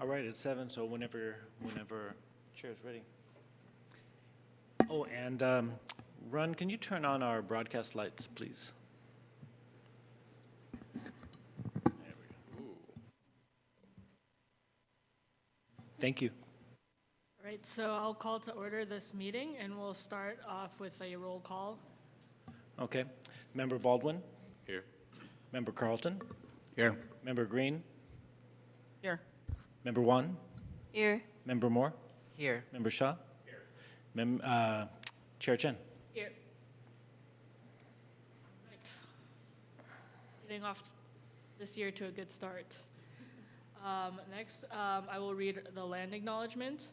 All right, it's 7, so whenever chair's ready. Oh, and Run, can you turn on our broadcast lights, please? There we go. Thank you. All right, so I'll call to order this meeting, and we'll start off with a roll call. Okay. Member Baldwin? Here. Member Carlton? Here. Member Green? Here. Member Wan? Here. Member Moore? Here. Member Shaw? Here. Chair Chen? Here. Right. Getting off this year to a good start. Next, I will read the land acknowledgement.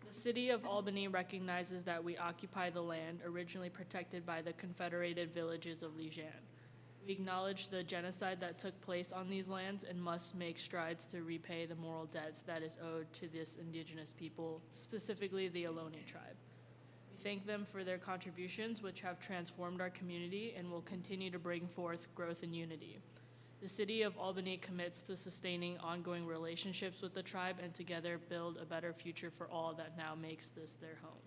The City of Albany recognizes that we occupy the land originally protected by the Confederated Villages of Lejeune. We acknowledge the genocide that took place on these lands and must make strides to repay the moral debt that is owed to this indigenous people, specifically the Ohlone tribe. We thank them for their contributions, which have transformed our community and will continue to bring forth growth and unity. The City of Albany commits to sustaining ongoing relationships with the tribe and together build a better future for all that now makes this their home.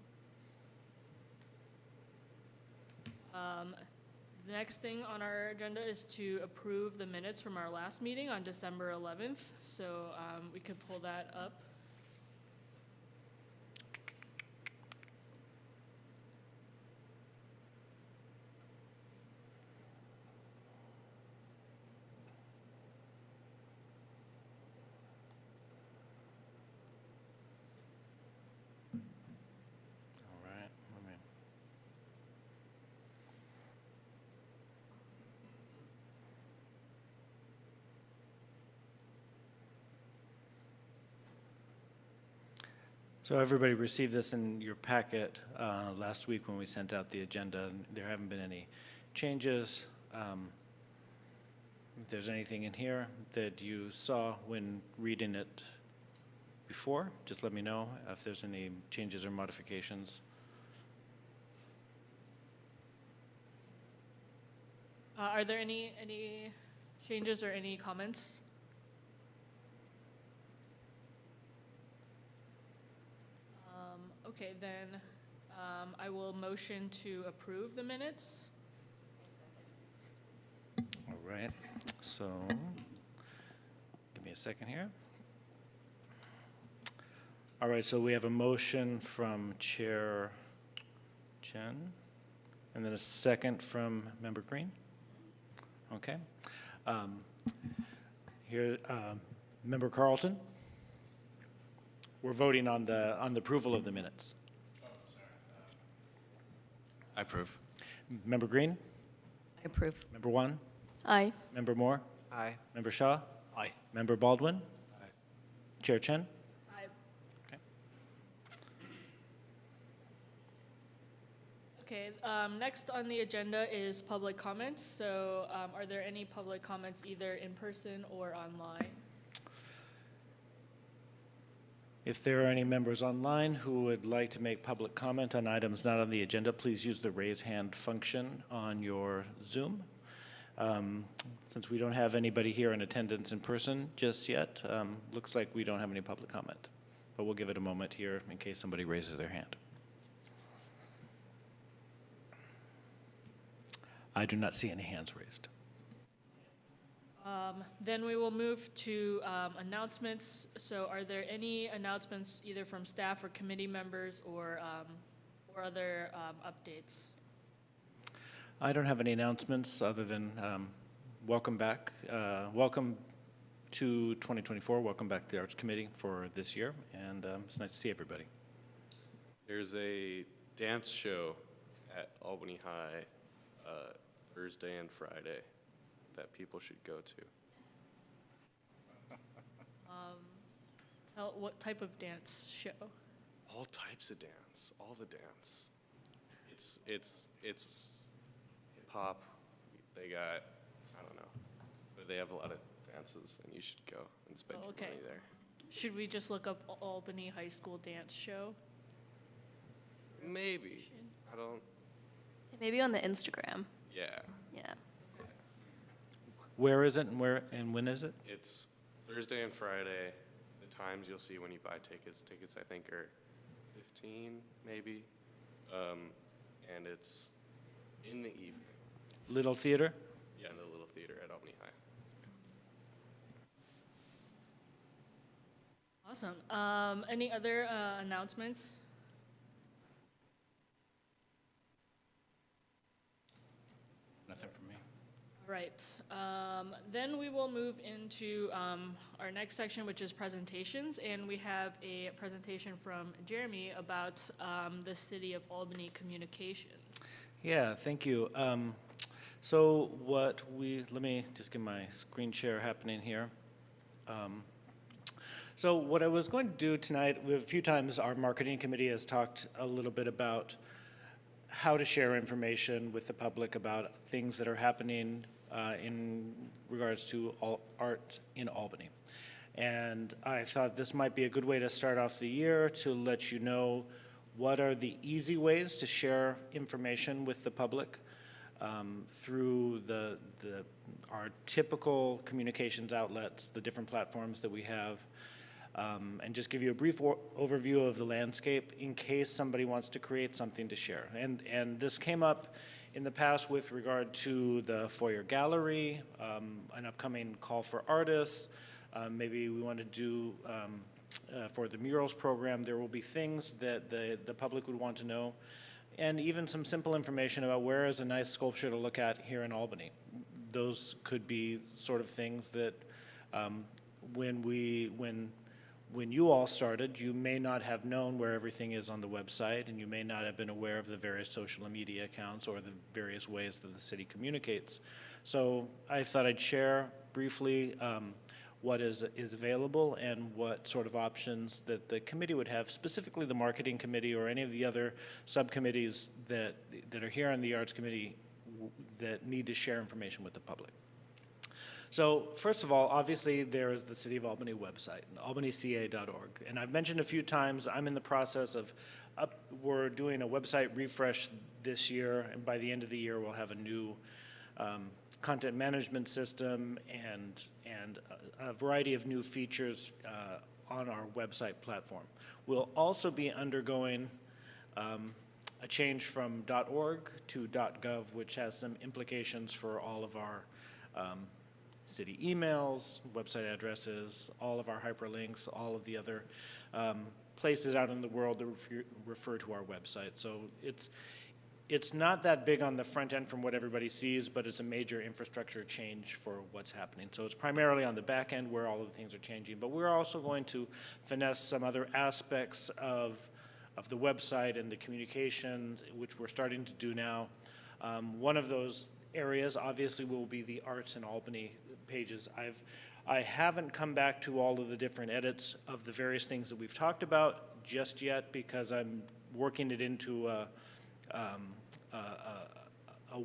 The next thing on our agenda is to approve the minutes from our last meeting on December 11th. So we could pull that up. All right. So everybody received this in your packet last week when we sent out the agenda. There haven't been any changes. If there's anything in here that you saw when reading it before, just let me know if there's any changes or modifications. Are there any changes or any comments? Okay, then I will motion to approve the minutes. All right, so give me a second here. All right, so we have a motion from Chair Chen, and then a second from Member Green. Okay. Here, Member Carlton. We're voting on the approval of the minutes. Oh, sorry. I approve. Member Green. I approve. Member Wan. Aye. Member Moore. Aye. Member Shaw. Aye. Member Baldwin. Aye. Chair Chen. Aye. Okay, next on the agenda is public comments. So are there any public comments either in person or online? If there are any members online who would like to make public comment on items not on the agenda, please use the raise hand function on your Zoom. Since we don't have anybody here in attendance in person just yet, looks like we don't have any public comment. But we'll give it a moment here in case somebody raises their hand. I do not see any hands raised. Then we will move to announcements. So are there any announcements either from staff or committee members or other updates? I don't have any announcements other than welcome back. Welcome to 2024. Welcome back to the Arts Committee for this year. And it's nice to see everybody. There's a dance show at Albany High Thursday and Friday that people should go to. Tell what type of dance show? All types of dance, all the dance. It's hip hop. They got, I don't know, but they have a lot of dances, and you should go and spend your money there. Should we just look up Albany High School dance show? Maybe. I don't. Maybe on the Instagram. Yeah. Yeah. Where is it and when is it? It's Thursday and Friday. The times you'll see when you buy tickets. Tickets, I think, are 15, maybe. And it's in the evening. Little theater? Yeah, in the little theater at Albany High. Awesome. Any other announcements? Nothing from me. All right. Then we will move into our next section, which is presentations. And we have a presentation from Jeremy about the City of Albany Communications. Yeah, thank you. Let me just get my screen share happening here. So what I was going to do tonight, a few times our marketing committee has talked a little bit about how to share information with the public about things that are happening in regards to art in Albany. And I thought this might be a good way to start off the year to let you know what are the easy ways to share information with the public through our typical communications outlets, the different platforms that we have, and just give you a brief overview of the landscape in case somebody wants to create something to share. And this came up in the past with regard to the foyer gallery, an upcoming call for artists. Maybe we want to do for the murals program, there will be things that the public would want to know, and even some simple information about where is a nice sculpture to look at here in Albany. Those could be sort of things that when you all started, you may not have known where everything is on the website, and you may not have been aware of the various social media accounts or the various ways that the city communicates. So I thought I'd share briefly what is available and what sort of options that the committee would have, specifically the marketing committee or any of the other subcommittees that are here on the arts committee that need to share information with the public. So first of all, obviously there is the City of Albany website, albanyca.org. And I've mentioned a few times, I'm in the process of, we're doing a website refresh this year, and by the end of the year we'll have a new content management system and a variety of new features on our website platform. We'll also be undergoing a change from .org to .gov, which has some implications for all of our city emails, website addresses, all of our hyperlinks, all of the other places out in the world that refer to our website. So it's not that big on the front end from what everybody sees, but it's a major infrastructure change for what's happening. So it's primarily on the back end where all of the things are changing, but we're also going to finesse some other aspects of the website and the communication, which we're starting to do now. One of those areas obviously will be the Arts in Albany pages. I haven't come back to all of the different edits of the various things that we've talked about just yet because I'm working it into a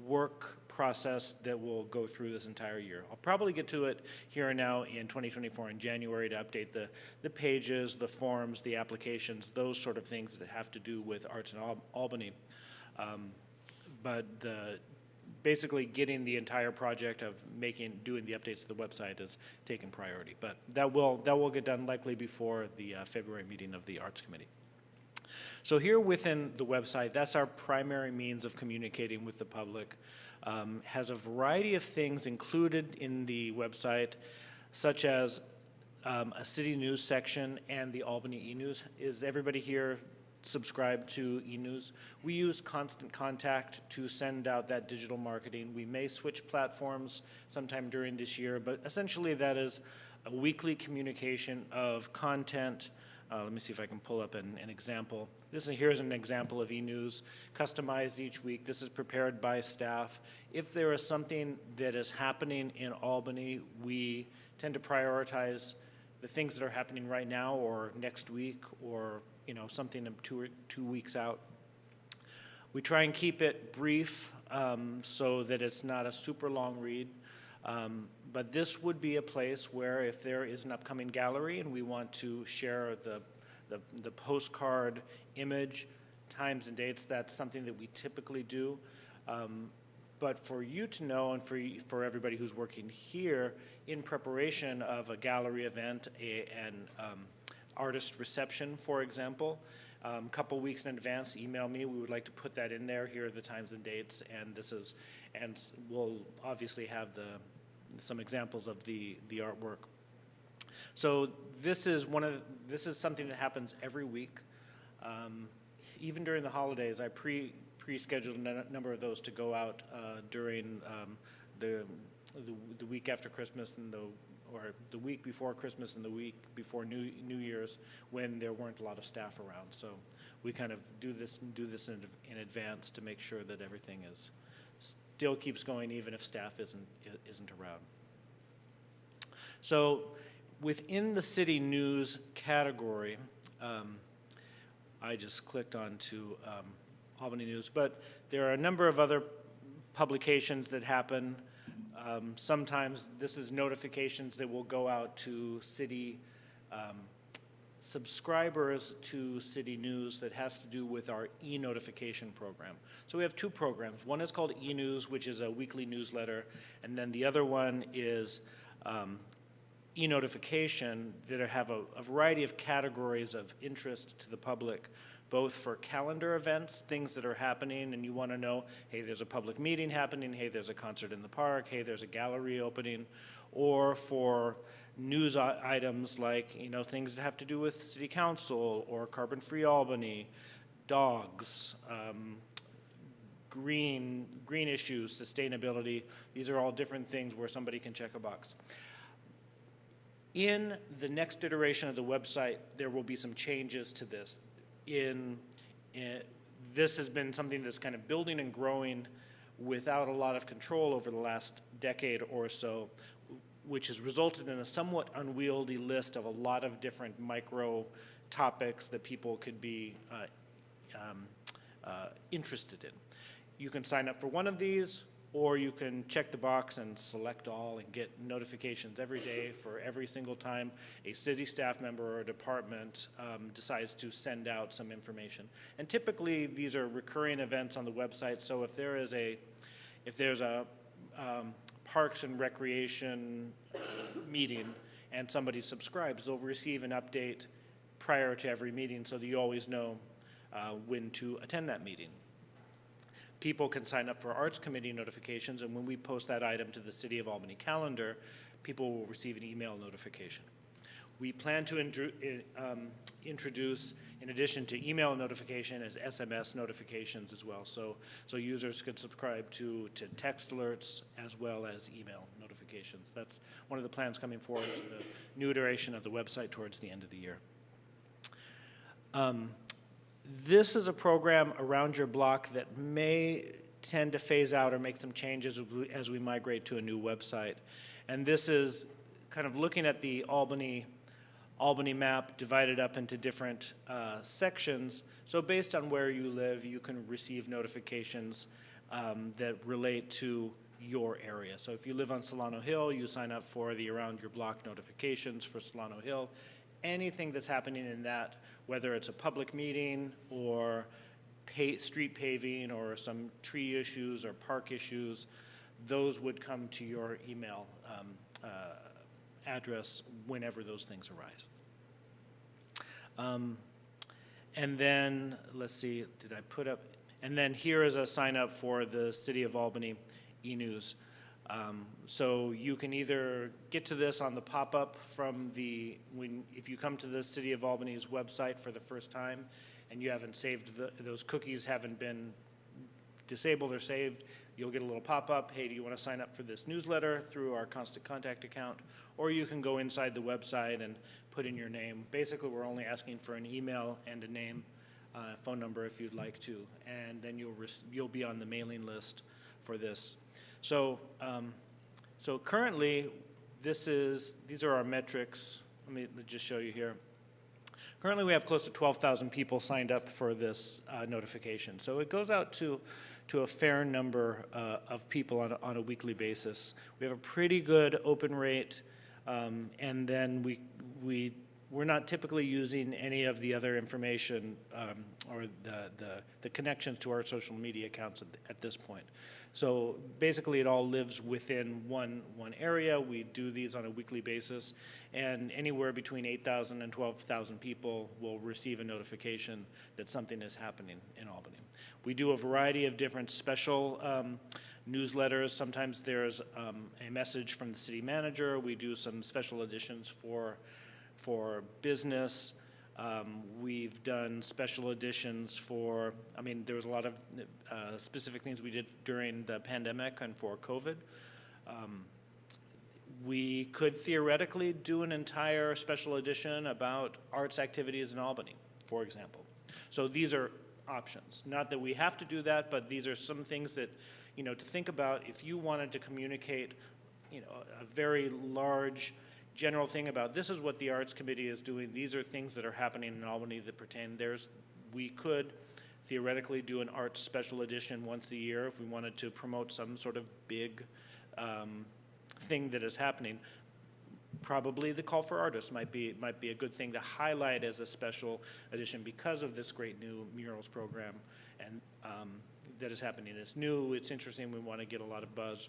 work process that will go through this entire year. I'll probably get to it here and now in 2024 in January to update the pages, the forms, the applications, those sort of things that have to do with Arts in Albany. But basically getting the entire project of doing the updates to the website is taken priority. But that will get done likely before the February meeting of the Arts Committee. So here within the website, that's our primary means of communicating with the public. Has a variety of things included in the website, such as a city news section and the Albany e-news. Is everybody here subscribed to e-news? We use Constant Contact to send out that digital marketing. We may switch platforms sometime during this year, but essentially that is a weekly communication of content. Let me see if I can pull up an example. Here's an example of e-news, customized each week. This is prepared by staff. If there is something that is happening in Albany, we tend to prioritize the things that are happening right now or next week or something 2 weeks out. We try and keep it brief so that it's not a super long read. But this would be a place where if there is an upcoming gallery and we want to share the postcard image, times and dates, that's something that we typically do. But for you to know, and for everybody who's working here, in preparation of a gallery event, an artist reception, for example, a couple weeks in advance, email me. We would like to put that in there. Here are the times and dates, and we'll obviously have some examples of the artwork. So this is something that happens every week. Even during the holidays, I pre-scheduled a number of those to go out during the week after Christmas or the week before Christmas and the week before New Year's, when there weren't a lot of staff around. So we kind of do this in advance to make sure that everything still keeps going, even if staff isn't around. So within the city news category, I just clicked onto Albany News, but there are a number of other publications that happen. Sometimes this is notifications that will go out to city subscribers to city news that has to do with our e-notification program. So we have two programs. One is called e-news, which is a weekly newsletter, and then the other one is e-notification that have a variety of categories of interest to the public, both for calendar events, things that are happening and you want to know, hey, there's a public meeting happening, hey, there's a concert in the park, hey, there's a gallery opening, or for news items like, things that have to do with city council or carbon-free Albany, dogs, green issues, sustainability. These are all different things where somebody can check a box. In the next iteration of the website, there will be some changes to this. This has been something that's kind of building and growing without a lot of control over the last decade or so, which has resulted in a somewhat unwieldy list of a lot of different micro topics that people could be interested in. You can sign up for one of these, or you can check the box and select all and get notifications every day for every single time a city staff member or a department decides to send out some information. And typically these are recurring events on the website, so if there's a Parks and Recreation meeting and somebody subscribes, they'll receive an update prior to every meeting so that you always know when to attend that meeting. People can sign up for Arts Committee notifications, and when we post that item to the City of Albany calendar, people will receive an email notification. We plan to introduce, in addition to email notification, as SMS notifications as well. So users could subscribe to text alerts as well as email notifications. That's one of the plans coming forward to the new iteration of the website towards the end of the year. This is a program around your block that may tend to phase out or make some changes as we migrate to a new website. And this is kind of looking at the Albany map divided up into different sections. So based on where you live, you can receive notifications that relate to your area. So if you live on Solano Hill, you sign up for the Around Your Block notifications for Solano Hill. Anything that's happening in that, whether it's a public meeting or street paving or some tree issues or park issues, those would come to your email address whenever those things arise. And then, let's see, did I put up, and then here is a sign up for the City of Albany e-news. So you can either get to this on the pop-up from if you come to the City of Albany's website for the first time and you haven't saved, those cookies haven't been disabled or saved, you'll get a little pop-up, hey, do you want to sign up for this newsletter through our Constant Contact account? Or you can go inside the website and put in your name. Basically, we're only asking for an email and a name, phone number if you'd like to, and then you'll be on the mailing list for this. So currently, these are our metrics. Let me just show you here. Currently, we have close to 12,000 people signed up for this notification. So it goes out to a fair number of people on a weekly basis. We have a pretty good open rate, and then we we're not typically using any of the other information or the connections to our social media accounts at this point. So basically, it all lives within one area. We do these on a weekly basis, and anywhere between 8,000 and 12,000 people will receive a notification that something is happening in Albany. We do a variety of different special newsletters. Sometimes there's a message from the city manager. We do some special editions for business. We've done special editions for, I mean, there was a lot of specific things we did during the pandemic and for COVID. We could theoretically do an entire special edition about arts activities in Albany, for example. So these are options. Not that we have to do that, but these are some things that, you know, to think about if you wanted to communicate, you know, a very large general thing about this is what the Arts Committee is doing, these are things that are happening in Albany that pertain. We could theoretically do an arts special edition once a year if we wanted to promote some sort of big thing that is happening. Probably the Call for Artists might be a good thing to highlight as a special edition because of this great new murals program and that is happening. It's new, it's interesting, we want to get a lot of buzz.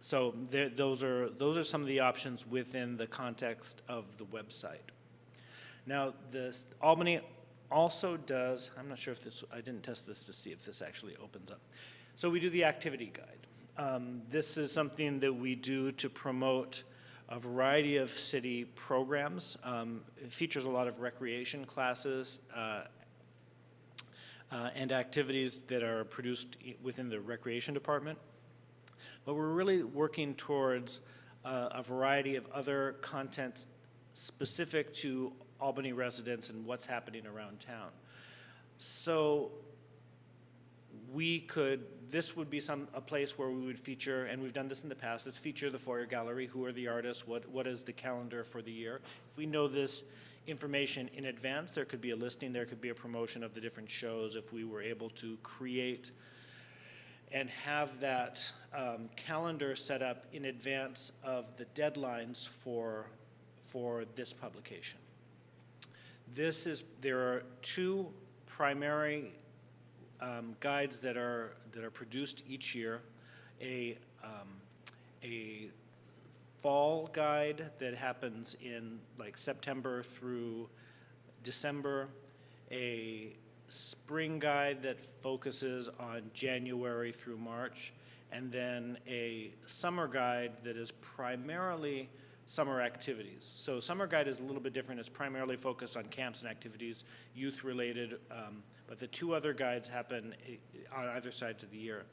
So those are some of the options within the context of the website. Now, Albany also does, I'm not sure if this, I didn't test this to see if this actually opens up. So we do the activity guide. This is something that we do to promote a variety of city programs. It features a lot of recreation classes and activities that are produced within the recreation department. But we're really working towards a variety of other content specific to Albany residents and what's happening around town. So this would be a place where we would feature, and we've done this in the past, is feature the foyer gallery, who are the artists, what is the calendar for the year. If we know this information in advance, there could be a listing, there could be a promotion of the different shows if we were able to create and have that calendar set up in advance of the deadlines for this publication. There are two primary guides that are produced each year. A fall guide that happens in like September through December, a spring guide that focuses on January through March, and then a summer guide that is primarily summer activities. So summer guide is a little bit different. It's primarily focused on camps and activities, youth-related, but the two other guides happen on either sides of the year.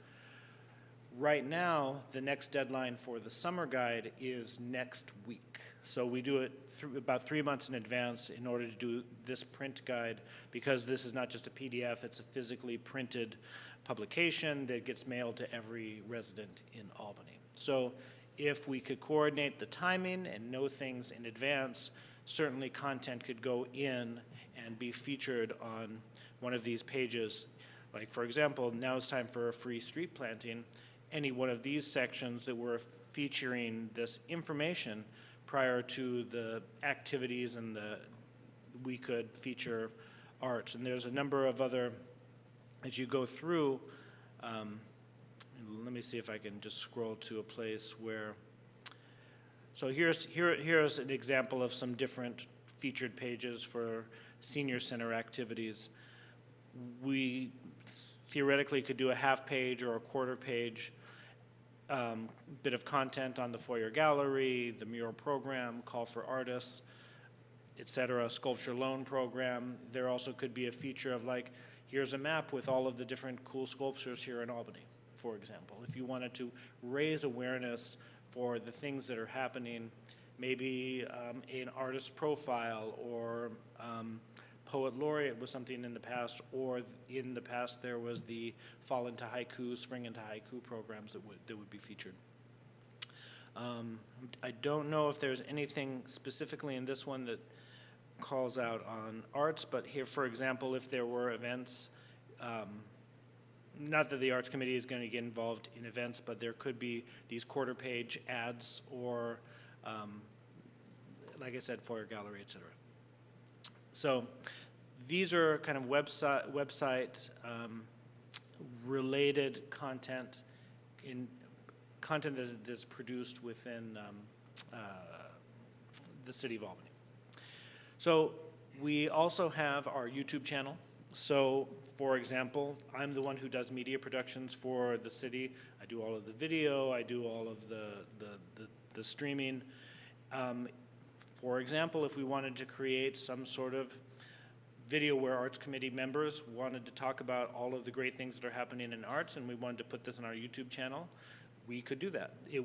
Right now, the next deadline for the summer guide is next week. So we do it about 3 months in advance in order to do this print guide, because this is not just a PDF, it's a physically printed publication that gets mailed to every resident in Albany. So if we could coordinate the timing and know things in advance, certainly content could go in and be featured on one of these pages. Like, for example, now it's time for a free street planting. Any one of these sections that were featuring this information prior to the activities and we could feature arts. And there's a number of other, as you go through, let me see if I can just scroll to a place where, so here's an example of some different featured pages for senior center activities. We theoretically could do a half page or a quarter page bit of content on the foyer gallery, the mural program, call for artists, etc., sculpture loan program. There also could be a feature of like, here's a map with all of the different cool sculptures here in Albany, for example. If you wanted to raise awareness for the things that are happening, maybe an artist profile or poet laureate was something in the past, or in the past there was the Fall into Haiku, Spring into Haiku programs that would be featured. I don't know if there's anything specifically in this one that calls out on arts, but here, for example, if there were events, not that the Arts Committee is going to get involved in events, but there could be these quarter-page ads or like I said, foyer gallery, et cetera. So these are kind of website related content that's produced within the city of Albany. So we also have our YouTube channel. So, for example, I'm the one who does media productions for the city. I do all of the video, I do all of the streaming. For example, if we wanted to create some sort of video where Arts Committee members wanted to talk about all of the great things that are happening in arts and we wanted to put this on our YouTube channel, we could do that. It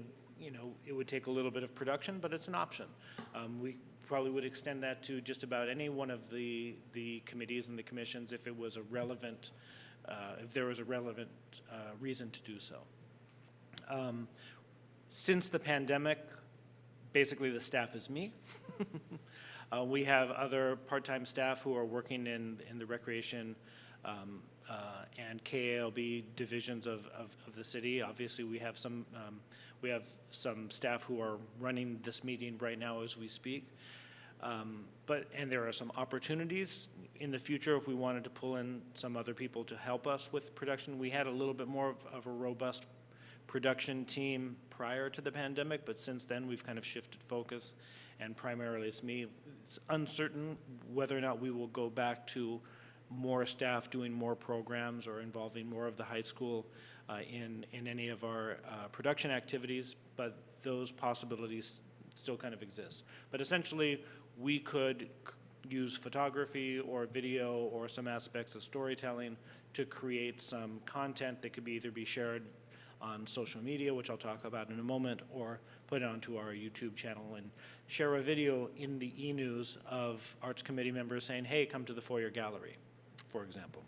would take a little bit of production, but it's an option. We probably would extend that to just about any one of the committees and the commissions if it was a relevant, if there was a relevant reason to do so. Since the pandemic, basically the staff is me. We have other part-time staff who are working in the recreation and KALB divisions of the city. Obviously, we have some staff who are running this meeting right now as we speak. And there are some opportunities in the future if we wanted to pull in some other people to help us with production. We had a little bit more of a robust production team prior to the pandemic, but since then we've kind of shifted focus, and primarily it's me. It's uncertain whether or not we will go back to more staff doing more programs or involving more of the high school in any of our production activities, but those possibilities still kind of exist. But essentially, we could use photography or video or some aspects of storytelling to create some content that could either be shared on social media, which I'll talk about in a moment, or put it onto our YouTube channel and share a video in the e-news of Arts Committee members saying, hey, come to the foyer gallery, for example.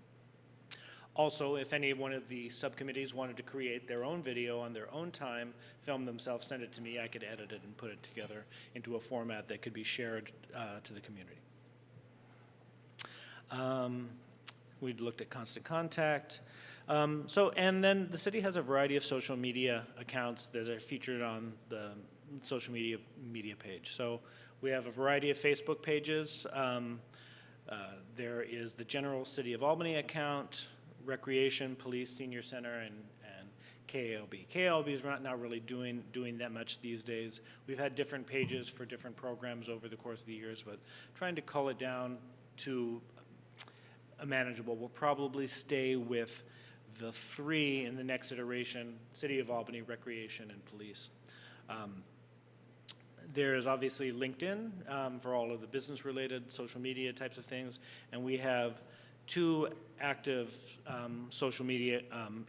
Also, if any one of the subcommittees wanted to create their own video on their own time, film themselves, send it to me, I could edit it and put it together into a format that could be shared to the community. We looked at constant contact. And then the city has a variety of social media accounts that are featured on the social media page. So we have a variety of Facebook pages. There is the general City of Albany account, Recreation, Police, Senior Center, and KALB. KALB is not really doing that much these days. We've had different pages for different programs over the course of the years, but trying to cull it down to a manageable. We'll probably stay with the three in the next iteration: City of Albany, Recreation, and Police. There's obviously LinkedIn for all of the business-related social media types of things, and we have 2 active social media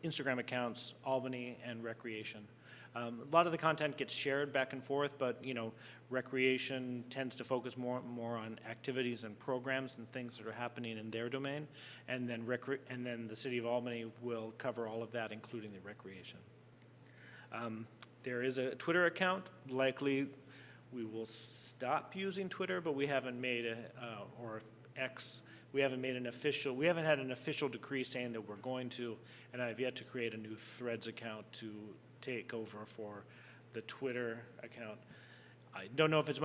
Instagram accounts, Albany and Recreation. A lot of the content gets shared back and forth, but Recreation tends to focus more on activities and programs and things that are happening in their domain, and then the City of Albany will cover all of that, including the Recreation. There is a Twitter account. Likely, we will stop using Twitter, but we haven't made or X. We haven't had an official decree saying that we're going to, and I have yet to create a new Threads account to take over for the Twitter account. I don't know if it's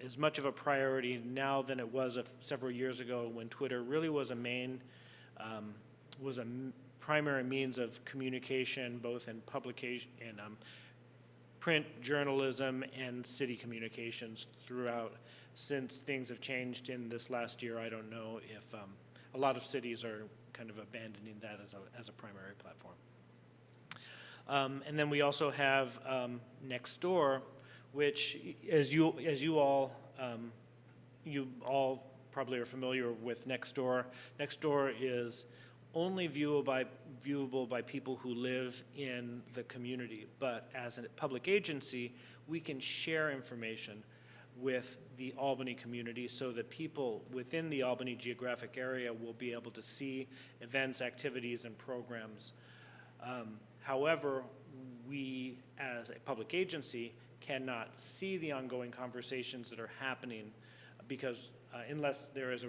as much of a priority now than it was several years ago, when Twitter really was was a primary means of communication, both in publication and print journalism and city communications throughout. Since things have changed in this last year, I don't know if a lot of cities are kind of abandoning that as a primary platform. And then we also have Nextdoor, which, as you all probably are familiar with Nextdoor. Nextdoor is only viewable by people who live in the community, but as a public agency, we can share information with the Albany community so that people within the Albany geographic area will be able to see events, activities, and programs. However, we as a public agency cannot see the ongoing conversations that are happening because unless there is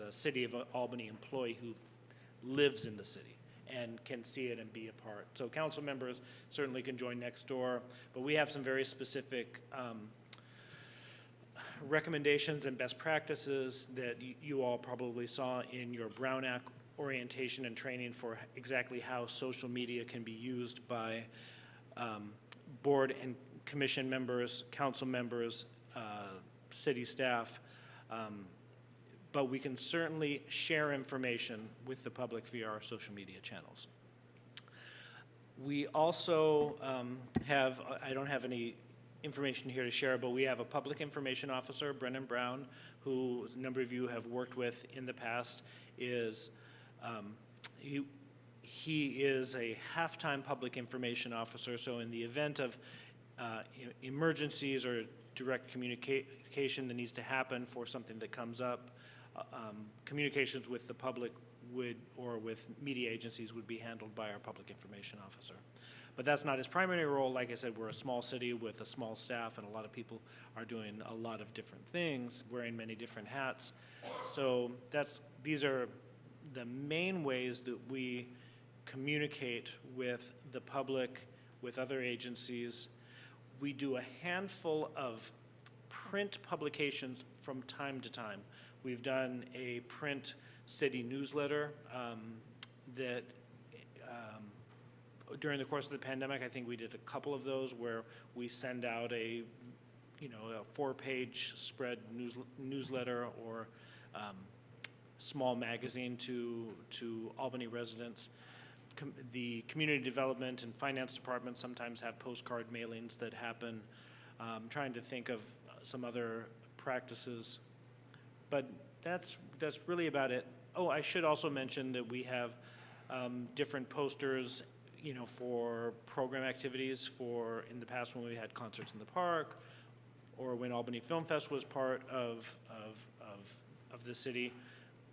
a City of Albany employee who lives in the city and can see it and be a part. So council members certainly can join Nextdoor, but we have some very specific recommendations and best practices that you all probably saw in your Brown Act orientation and training for exactly how social media can be used by board and commission members, council members, city staff. But we can certainly share information with the public via our social media channels. We also have, I don't have any information here to share, but we have a public information officer, Brennan Brown, who a number of you have worked with in the past. He is a half-time public information officer, so in the event of emergencies or direct communication that needs to happen for something that comes up, communications with the public would, or with media agencies, would be handled by our public information officer. But that's not his primary role. Like I said, we're a small city with a small staff, and a lot of people are doing a lot of different things, wearing many different hats. So these are the main ways that we communicate with the public, with other agencies. We do a handful of print publications from time to time. We've done a print city newsletter that during the course of the pandemic, I think we did a couple of those where we send out a 4-page spread newsletter or small magazine to Albany residents. The community development and finance department sometimes have postcard mailings that happen. Trying to think of some other practices, but that's really about it. Oh, I should also mention that we have different posters, for program activities for in the past when we had concerts in the park, or when Albany Film Fest was part of the city.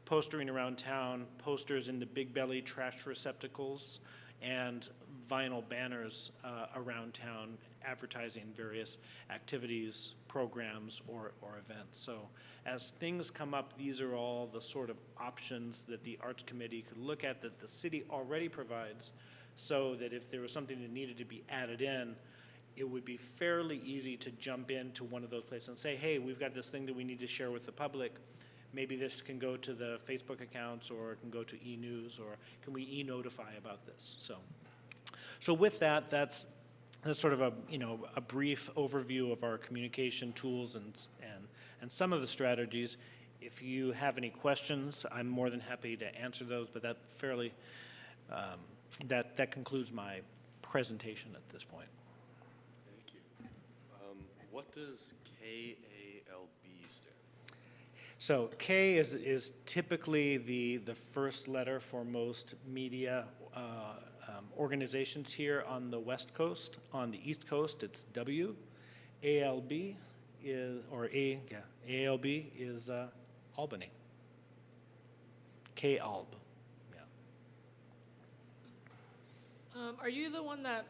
Postering around town, posters in the Big Belly trash receptacles, and vinyl banners around town advertising various activities, programs, or events. So as things come up, these are all the sort of options that the Arts Committee could look at that the city already provides, so that if there was something that needed to be added in, it would be fairly easy to jump into one of those places and say, hey, we've got this thing that we need to share with the public. Maybe this can go to the Facebook accounts, or it can go to e-news, or can we e-notify about this? So with that, that's sort of a brief overview of our communication tools and some of the strategies. If you have any questions, I'm more than happy to answer those, but that fairly, that concludes my presentation at this point. Thank you. What does KALB stand for? So K is typically the first letter for most media organizations here on the West Coast. On the East Coast, it's W. ALB is, ALB is Albany. KALB, yeah. Are you the one that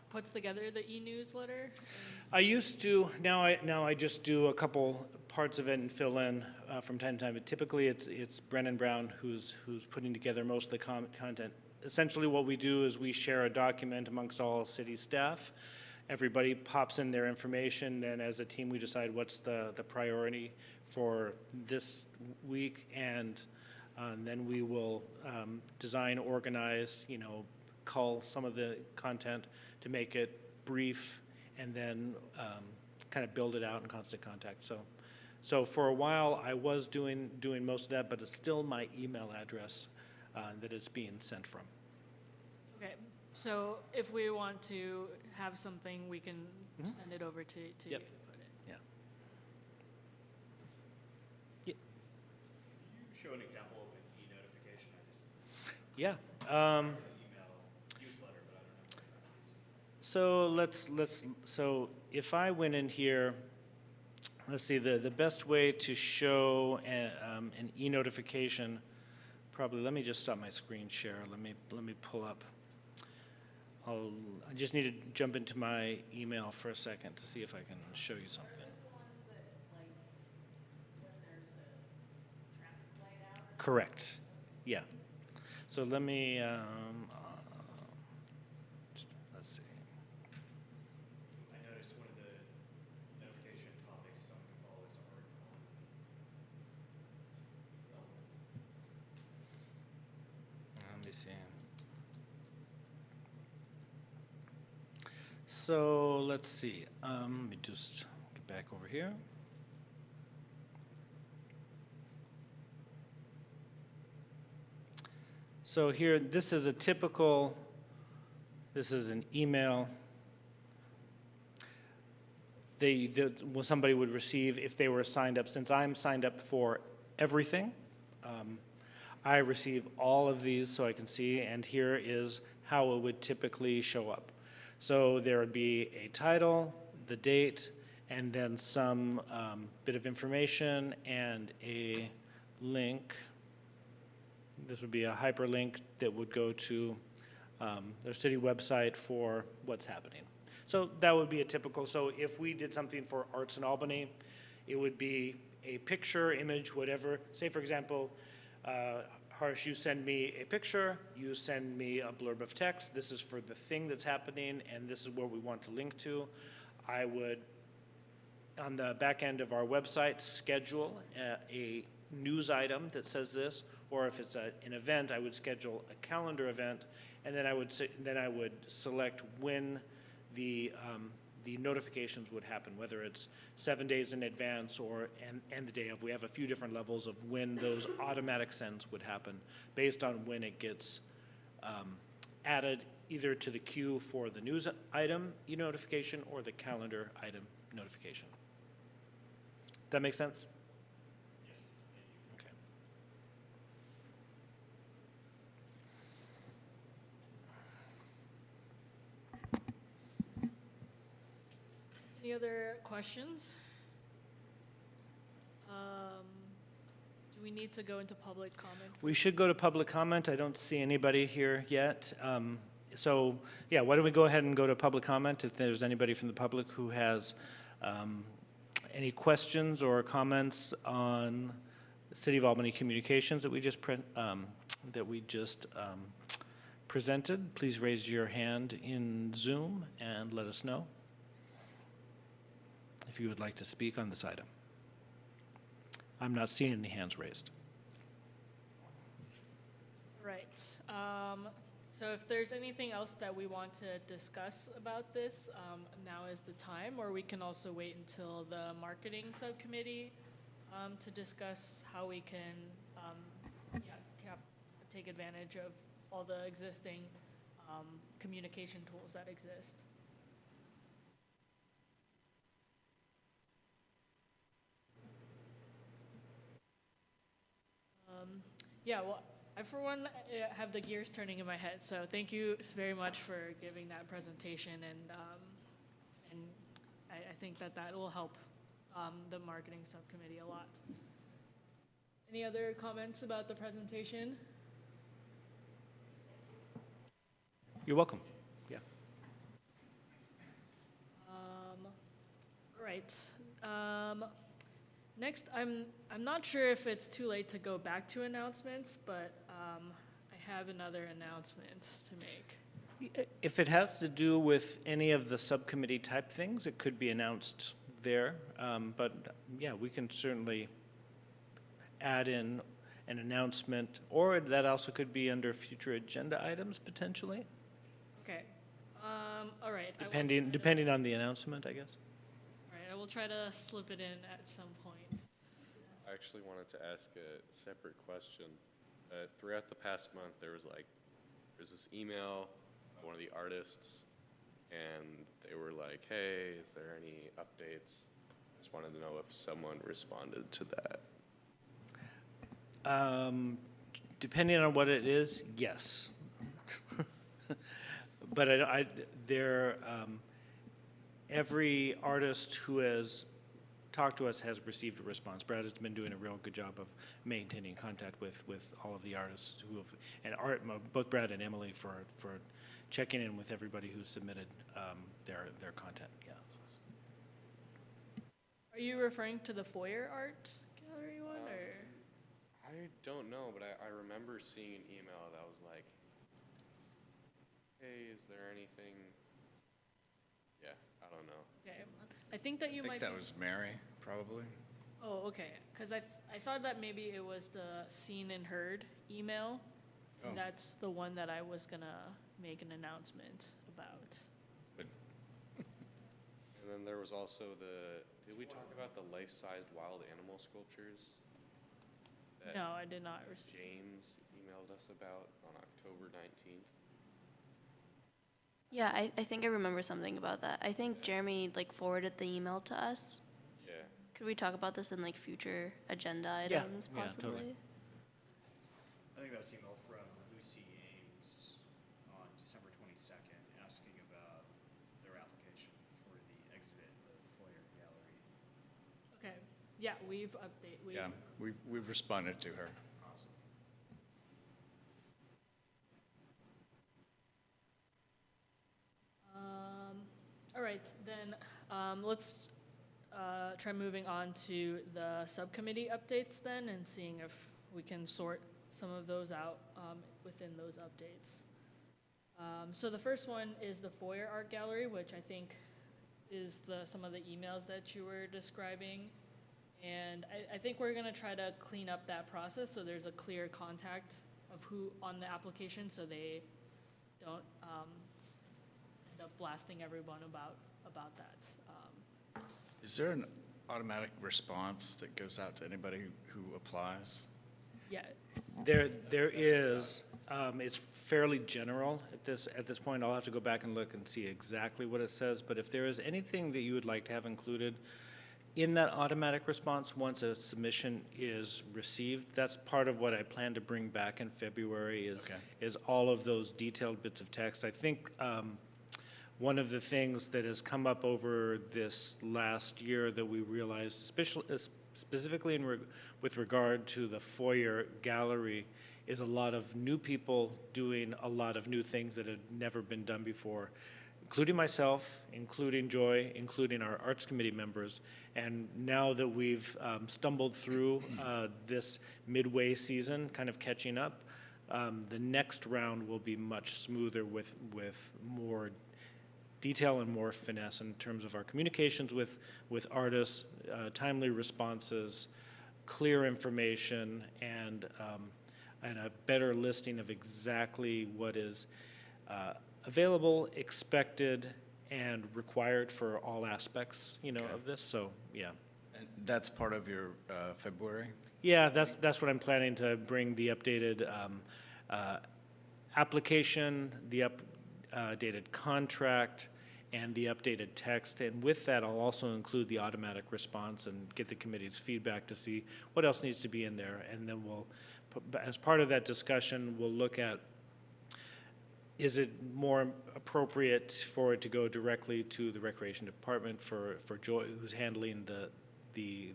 puts together the e-newsletter? I used to. Now I just do a couple parts of it and fill in from time to time. But typically, it's Brennan Brown who's putting together most of the content. Essentially, what we do is we share a document amongst all city staff. Everybody pops in their information. Then, as a team, we decide what's the priority for this week, and then we will design, organize, cull some of the content to make it brief, and then kind of build it out in constant contact. So for a while, I was doing most of that, but it's still my email address that it's being sent from. Okay, so if we want to have something, we can send it over to you to Yep. put it. Yeah. Can you show an example of an e-notification? Yeah. Email newsletter, but I don't know. So if I went in here, let's see, the best way to show an e-notification, probably, let me just stop my screen share. Let me pull up. I just need to jump into my email for a second to see if I can show you something. Correct. Yeah. So let me, let's see. I noticed one of the notification topics someone can follow is I see. So let's see. Let me just get back over here. So here, this is an email somebody would receive if they were signed up. Since I'm signed up for everything, I receive all of these so I can see, and here is how it would typically show up. So there would be a title, the date, and then some bit of information and a link. This would be a hyperlink that would go to their city website for what's happening. So that would be a typical, so if we did something for Arts in Albany, it would be a picture, image, whatever. Say, for example, Harsh, you send me a picture, you send me a blurb of text, this is for the thing that's happening, and this is where we want to link to. I would, on the back end of our website, schedule a news item that says this, or if it's an event, I would schedule a calendar event, and then I would select when the notifications would happen, whether it's 7 days in advance or and the day of. We have a few different levels of when those automatic sends would happen based on when it gets added either to the queue for the news item notification or the calendar item notification. That make sense? Yes, thank you. Okay. Any other questions? Do we need to go into public comment? We should go to public comment. I don't see anybody here yet. So, yeah, why don't we go ahead and go to public comment if there's anybody from the public who has any questions or comments on the City of Albany Communications that we just presented. Please raise your hand in Zoom and let us know if you would like to speak on this item. I'm not seeing any hands raised. Right. So if there's anything else that we want to discuss about this, now is the time, or we can also wait until the marketing subcommittee to discuss how we can take advantage of all the existing communication tools that exist. Yeah, well, I, for one, have the gears turning in my head, so thank you very much for giving that presentation, and I think that will help the marketing subcommittee a lot. Any other comments about the presentation? You're welcome. Yeah. All right. Next, I'm not sure if it's too late to go back to announcements, but I have another announcement to make. If it has to do with any of the subcommittee type things, it could be announced there. But yeah, we can certainly add in an announcement, or that also could be under future agenda items potentially, Okay. All right. depending on the announcement, I guess. All right. I will try to slip it in at some point. I actually wanted to ask a separate question. Throughout the past month, there's this email by one of the artists, and they were like, hey, is there any updates? I just wanted to know if someone responded to that. Depending on what it is, yes. But every artist who has talked to us has received a response. Brad has been doing a real good job of maintaining contact with all of the artists who have, and both Brad and Emily for checking in with everybody who submitted their content. Yeah. Are you referring to the foyer art gallery one, or? I don't know, but I remember seeing an email that was like, hey, is there anything? Yeah, I don't know. Okay. I think that you I might think be. that was Mary, probably. Oh, okay. Because I thought that maybe it was the seen and heard email And Oh. that's the one that I was gonna make an announcement about. And then there was also did we talk about the life-sized wild animal sculptures? that No, I did not receive. James emailed us about on October 19th. Yeah, I think I remember something about that. I think Jeremy like forwarded the email to us. Yeah, Could we talk about this in like future agenda Yeah, items yeah, possibly? totally. I think that was an email from Lucy Ames on December 22nd, asking about their application for the exhibit, the foyer gallery. Okay, yeah, we've Yeah, we've responded to her. Awesome. All right, then, let's try moving on to the subcommittee updates then, and seeing if we can sort some of those out within those updates. So the first one is the foyer art gallery, which I think is some of the emails that you were describing. And I think we're gonna try to clean up that process, so there's a clear contact of who on the application, so they don't end up blasting everyone about that. Is there an automatic response that goes out to anybody who applies? Yeah, There is, it's fairly general at this point. I'll have to go back and look and see exactly what it says, but if there is anything that you would like to have included in that automatic response, once a submission is received, that's part of what I plan to bring back in February Okay. is all of those detailed bits of text. I think, one of the things that has come up over this last year that we realized, specifically with regard to the foyer gallery, is a lot of new people doing a lot of new things that had never been done before, including myself, including Joy, including our Arts Committee members. And now that we've stumbled through this midway season, kind of catching up, the next round will be much smoother with more detail and more finesse in terms of our communications with artists, timely responses, clear information, and a better listing of exactly what is available, expected, and required for all aspects, Okay. of this. So, yeah. And that's part of your February? Yeah, that's what I'm planning to bring the updated application, the updated contract, and the updated text. And with that, I'll also include the automatic response and get the committee's feedback to see what else needs to be in there. And then as part of that discussion, we'll look at, is it more appropriate for it to go directly to the Recreation Department for Joy, who's handling the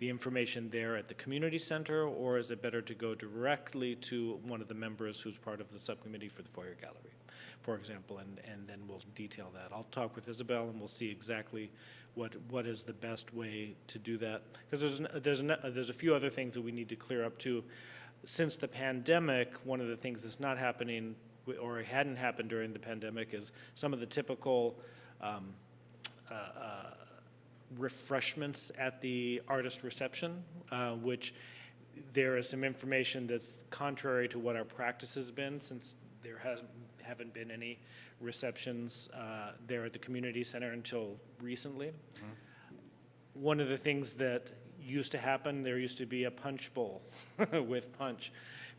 information there at the community center, or is it better to go directly to one of the members who's part of the subcommittee for the foyer gallery, for example, and then we'll detail that. I'll talk with Isabel and we'll see exactly what is the best way to do that. Because there's a few other things that we need to clear up too. Since the pandemic, one of the things that's not happening or hadn't happened during the pandemic is some of the typical refreshments at the artist reception, which there is some information that's contrary to what our practice has been, since there haven't been any receptions there at the community center until recently. One of the things that used to happen, there used to be a punch bowl with punch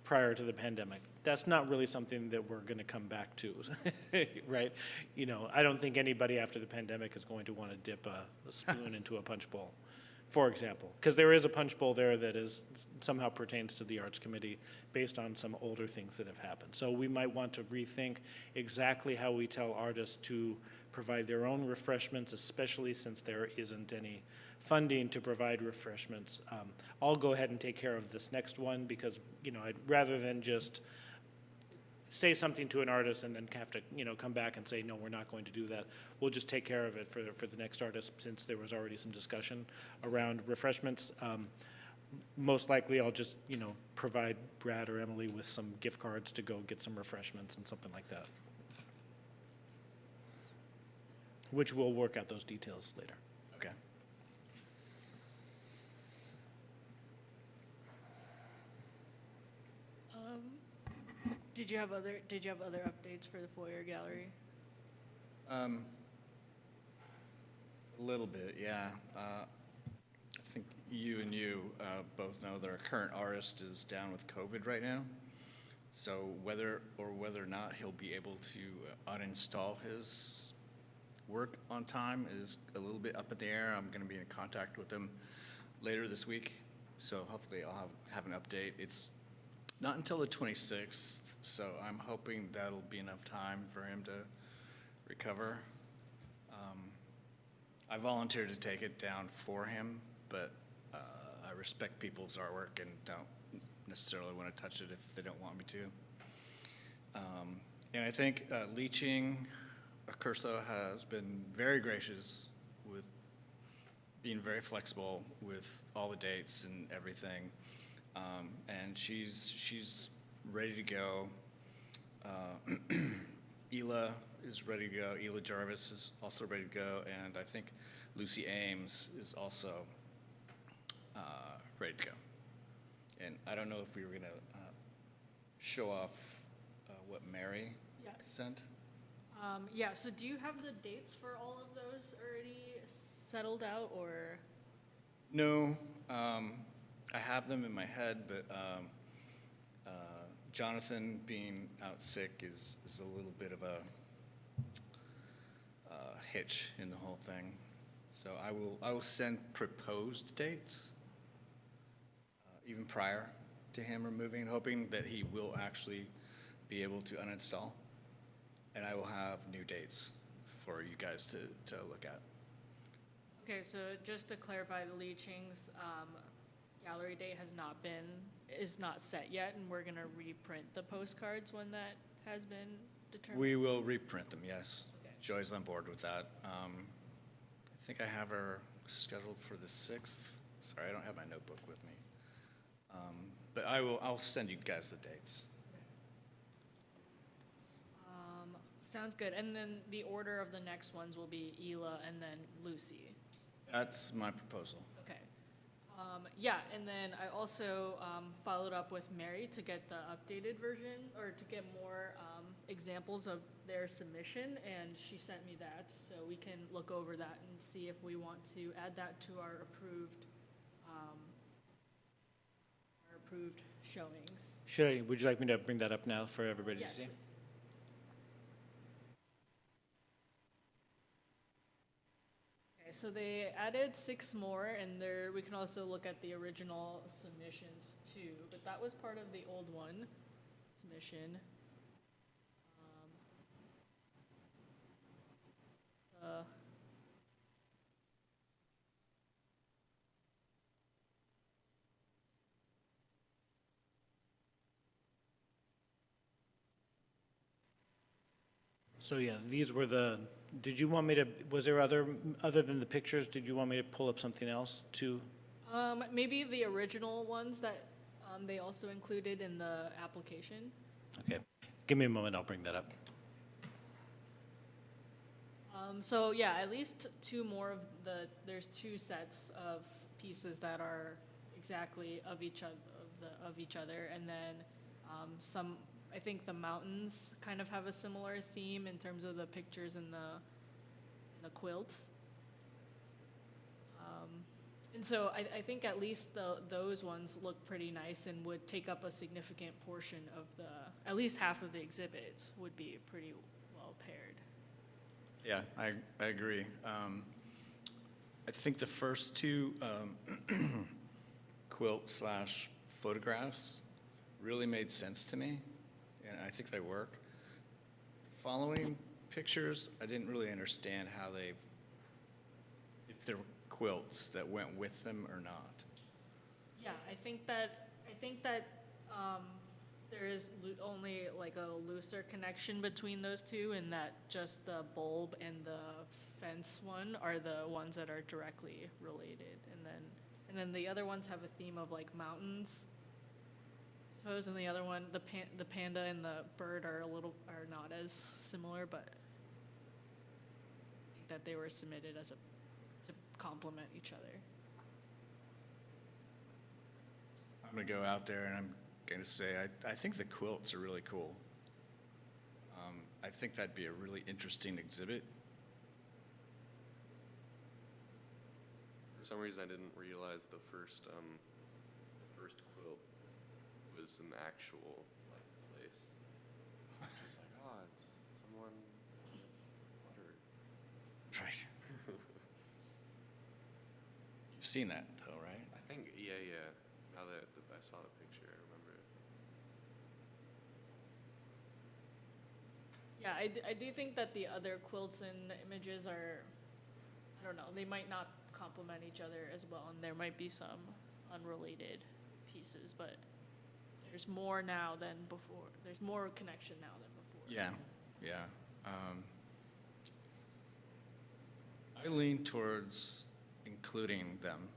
prior to the pandemic. That's not really something that we're going to come back to, right? I don't think anybody after the pandemic is going to want to dip a spoon into a punch bowl, for example, because there is a punch bowl there that is somehow pertains to the Arts Committee based on some older things that have happened. So we might want to rethink exactly how we tell artists to provide their own refreshments, especially since there isn't any funding to provide refreshments. I'll go ahead and take care of this next one because, rather than just say something to an artist and then have to, come back and say, no, we're not going to do that. We'll just take care of it for the next artist, since there was already some discussion around refreshments. Most likely, I'll just, provide Brad or Emily with some gift cards to go get some refreshments and something like that, which we'll work out those details later. Okay. Did you have other updates for the foyer gallery? A little bit, yeah. I think you both know that our current artist is down with COVID right now. So whether or not he'll be able to uninstall his work on time is a little bit up in the air. I'm going to be in contact with him later this week, so hopefully I'll have an update. It's not until the 26th, so I'm hoping that'll be enough time for him to recover. I volunteered to take it down for him, but I respect people's artwork and don't necessarily want to touch it if they don't want me to. And I think Leaching Curso has been very gracious with being very flexible with all the dates and everything. And she's ready to go. Ela is ready to go. Ela Jarvis is also ready to go. And I think Lucy Ames is also ready to go. And I don't know if we were going to show off what Mary Yes. sent. Yeah, so do you have the dates for all of those already settled out, or? No, I have them in my head, but Jonathan being out sick is a little bit of a hitch in the whole thing. So I will send proposed dates, even prior to him removing, hoping that he will actually be able to uninstall. And I will have new dates for you guys to look at. Okay, so just to clarify, the Leaching's gallery date is not set yet, and we're gonna reprint the postcards when that has been determined? We will reprint them, yes. Okay. Joy's on board with that. I think I have her scheduled for the 6th. Sorry, I don't have my notebook with me. But I'll send you guys the dates. Sounds good, and then the order of the next ones will be Ela and then Lucy. That's my proposal. Okay. Yeah, and then I also followed up with Mary to get the updated version, or to get more examples of their submission, and she sent me that, so we can look over that and see if we want to add that to our approved showings. Would you like me to bring that up now for everybody to Yes, see? please. Okay, so they added 6 more, and we can also look at the original submissions too, but that was part of the old one submission. So yeah, these were did you want me to, was there other than the pictures, did you want me to pull up something else too? Maybe the original ones that they also included in the application. Okay, give me a moment, I'll bring that up. So yeah, at least 2 more of there's 2 sets of pieces that are exactly of each other, and then some. I think the mountains kind of have a similar theme in terms of the pictures and the quilt. And so I think at least those ones look pretty nice and would take up a significant portion of at least half of the exhibit would be pretty well paired. Yeah, I agree. I think the first 2 quilt/photographs really made sense to me, and I think they work. The following pictures, I didn't really understand if there were quilts that went with them or not. Yeah, I think that there is only like a looser connection between those 2, and that just the bulb and the fence one are the ones that are directly related, and then the other ones have a theme of like mountains. I suppose, and the other one, the panda and the bird are not as similar, but I think that they were submitted to complement each other. I'm gonna go out there and I'm gonna say I think the quilts are really cool. I think that'd be a really interesting exhibit. For some reason, I didn't realize the first quilt was an actual like place. Just like, oh, it's someone water. Right. You've seen that though, right? I think, yeah. Now that I saw the picture, I remember it. Yeah, I do think that the other quilts and images are, I don't know, they might not complement each other as well, and there might be some unrelated pieces, but there's more now than before. There's more connection now than before. Yeah. I lean towards including them.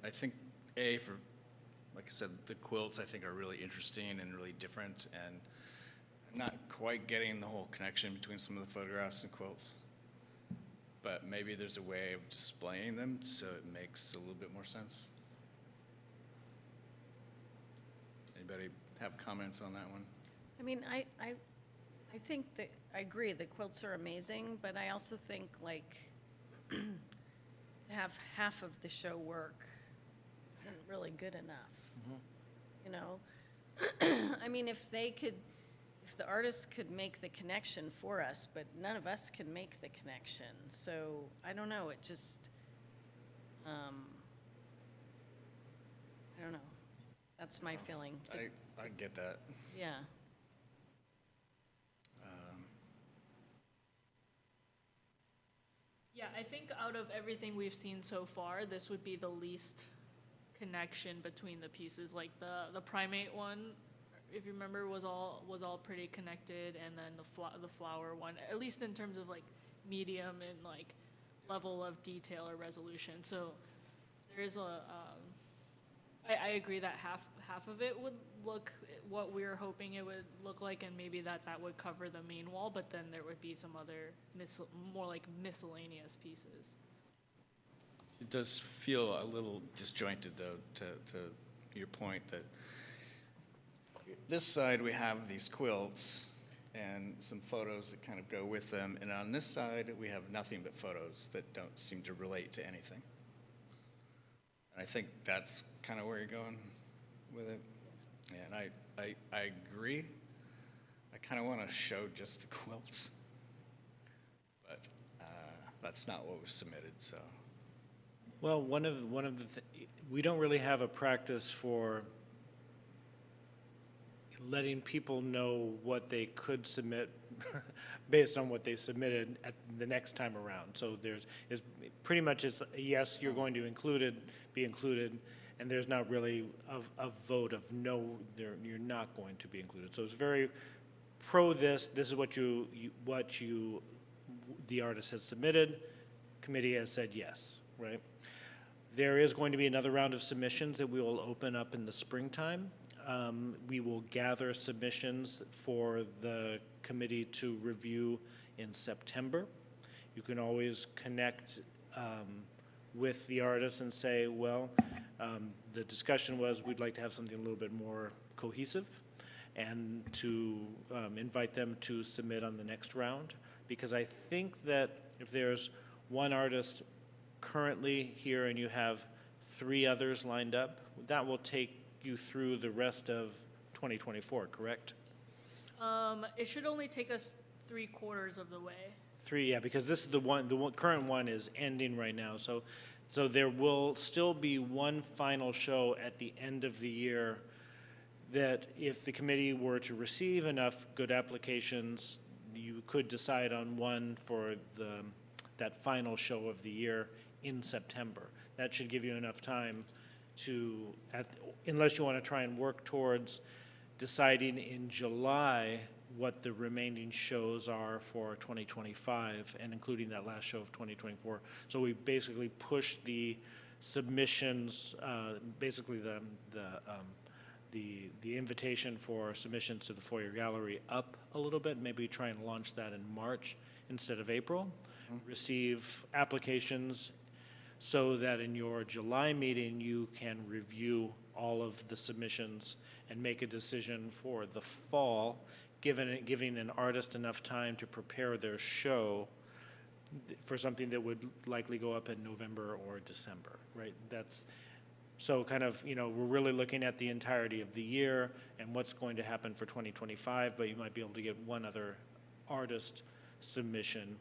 I think, like I said, the quilts I think are really interesting and really different, and I'm not quite getting the whole connection between some of the photographs and quilts. But maybe there's a way of displaying them so it makes a little bit more sense. Anybody have comments on that one? I mean, I think that, I agree, the quilts are amazing, but I also think like to have half of the show work isn't really good enough. You know? I mean, if the artists could make the connection for us, but none of us can make the connection. So I don't know, it just, I don't know. That's my feeling. I get that. Yeah. Yeah, I think out of everything we've seen so far, this would be the least connection between the pieces. Like the primate one, if you remember, was all pretty connected, and then the flower one, at least in terms of like medium and like level of detail or resolution. So there's I agree that half of it would look what we were hoping it would look like, and maybe that would cover the main wall, but then there would be some other more like miscellaneous pieces. It does feel a little disjointed, though, to your point that this side we have these quilts and some photos that kind of go with them, and on this side we have nothing but photos that don't seem to relate to anything. And I think that's kind of where you're going with it. And I agree. I kind of want to show just the quilts, but that's not what was submitted, so. Well, one of the we don't really have a practice for letting people know what they could submit based on what they submitted at the next time around. So is pretty much it's a yes, you're going to be included, and there's not really a vote of no, you're not going to be included. So it's very pro this is what the artist has submitted, committee has said yes, right? There is going to be another round of submissions that we will open up in the springtime. We will gather submissions for the committee to review in September. You can always connect with the artists and say, well, the discussion was we'd like to have something a little bit more cohesive, and to invite them to submit on the next round. Because I think that if there's one artist currently here and you have 3 others lined up, that will take you through the rest of 2024, correct? It should only take us 3/4 of the way. 3, yeah, because this is the current one is ending right now. So there will still be one final show at the end of the year that if the committee were to receive enough good applications, you could decide on one for that final show of the year in September. That should give you enough time to, unless you want to try and work towards deciding in July what the remaining shows are for 2025 and including that last show of 2024. So we basically push the submissions, basically the invitation for submissions to the Foyer Gallery up a little bit. Maybe try and launch that in March instead of April. Receive applications so that in your July meeting you can review all of the submissions and make a decision for the fall, giving an artist enough time to prepare their show for something that would likely go up in November or December, right? That's, so kind of, you know, we're really looking at the entirety of the year and what's going to happen for 2025, but you might be able to get one other artist submission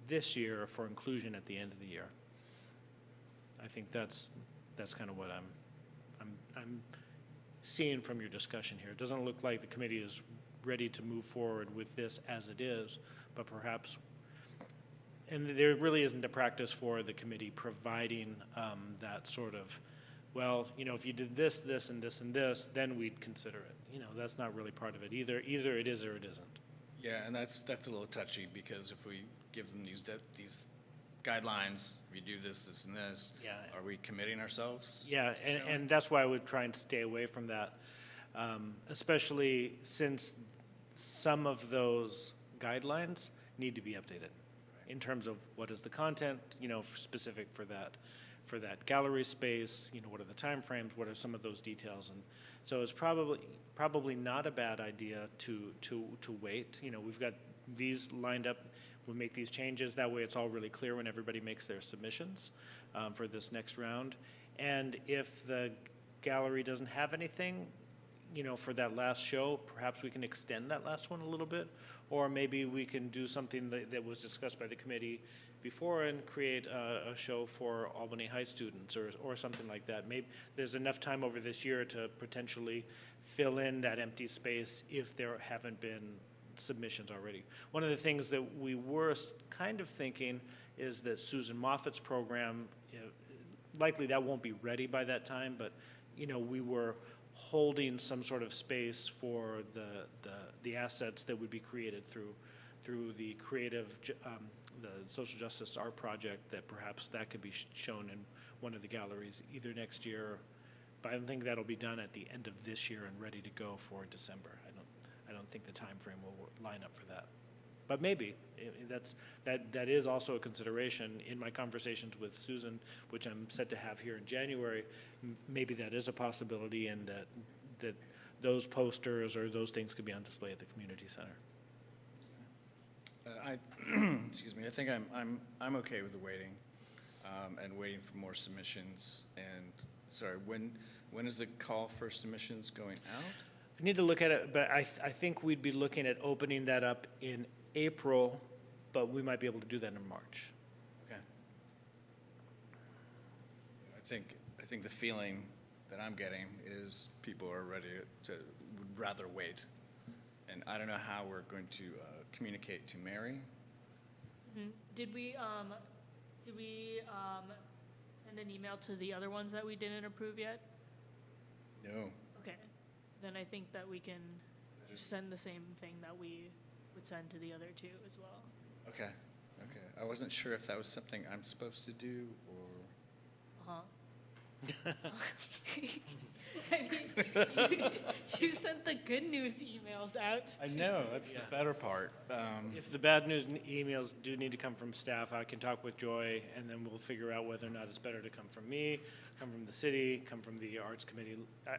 this year for inclusion at the end of the year. I think that's kind of what I'm seeing from your discussion here. It doesn't look like the committee is ready to move forward with this as it is, but perhaps, and there really isn't a practice for the committee providing that sort of, well, you know, if you did this, this, and this, and this, then we'd consider it. You know, that's not really part of it either. Either it is or it isn't. Yeah, and that's a little touchy, because if we give them these guidelines, if you do this, this, and this, Yeah. are we committing ourselves? Yeah, to showing? and that's why I would try and stay away from that, especially since some of those guidelines need to be updated in terms of what is the content, you know, specific for that gallery space, you know, what are the timeframes, what are some of those details, and so it's probably not a bad idea to wait. You know, we've got these lined up. We'll make these changes. That way, it's all really clear when everybody makes their submissions for this next round. And if the gallery doesn't have anything, you know, for that last show, perhaps we can extend that last one a little bit, or maybe we can do something that was discussed by the committee before and create a show for Albany High students or something like that. Maybe there's enough time over this year to potentially fill in that empty space if there haven't been submissions already. One of the things that we were kind of thinking is that Susan Moffat's program, you know, likely that won't be ready by that time, but you know, we were holding some sort of space for the assets that would be created through the creative, the social justice art project, that perhaps that could be shown in one of the galleries either next year, but I don't think that'll be done at the end of this year and ready to go for December. I don't think the time frame will line up for that. But maybe, that is also a consideration in my conversations with Susan, which I'm set to have here in January. Maybe that is a possibility, and that those posters or those things could be on display at the community center. Excuse me, I think I'm okay with the waiting, and waiting for more submissions. And, sorry, when is the call for submissions going out? I need to look at it, but I think we'd be looking at opening that up in April, but we might be able to do that in March. Okay. I think the feeling that I'm getting is people are ready would rather wait. And I don't know how we're going to communicate to Mary. Mm-hmm. Did we send an email to the other ones that we didn't approve yet? No. Okay, then I think that we can just send the same thing that we would send to the other two as well. Okay. I wasn't sure if that was something I'm supposed to do, or... I mean, you sent the good news emails out. I know, that's the better part. If the bad news emails do need to come from staff, I can talk with Joy, and then we'll figure out whether or not it's better to come from me, come from the city, come from the arts committee.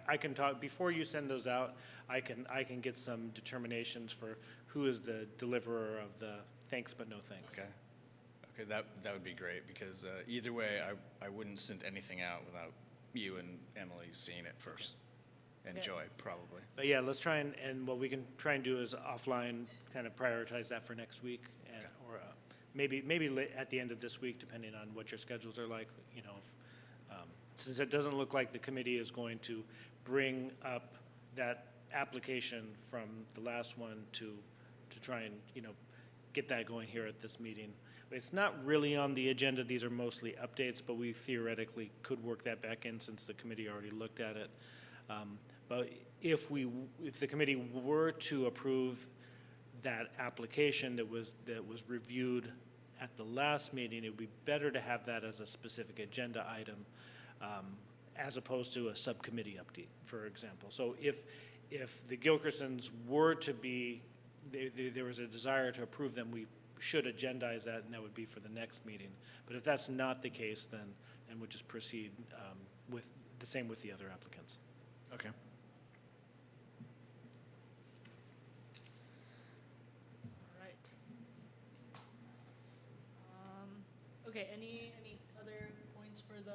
I can talk, before you send those out, I can get some determinations for who is the deliverer of the thanks but no thanks. Okay, that would be great, because either way, I wouldn't send anything out without you and Emily seeing it first, and Okay. Joy, probably. But yeah, let's try and what we can try and do is offline kind of prioritize that for next week, and, or maybe at the end of this week, depending on what your schedules are like. You know, if, since it doesn't look like the committee is going to bring up that application from the last one to try and, you know, get that going here at this meeting. It's not really on the agenda. These are mostly updates, but we theoretically could work that back in since the committee already looked at it. But if the committee were to approve that application that was reviewed at the last meeting, it would be better to have that as a specific agenda item, as opposed to a subcommittee update, for example. So if the Gilkersons were to be, there was a desire to approve them, we should agendize that, and that would be for the next meeting. But if that's not the case, then we'll just proceed with the same with the other applicants. Okay. Okay, any other points for the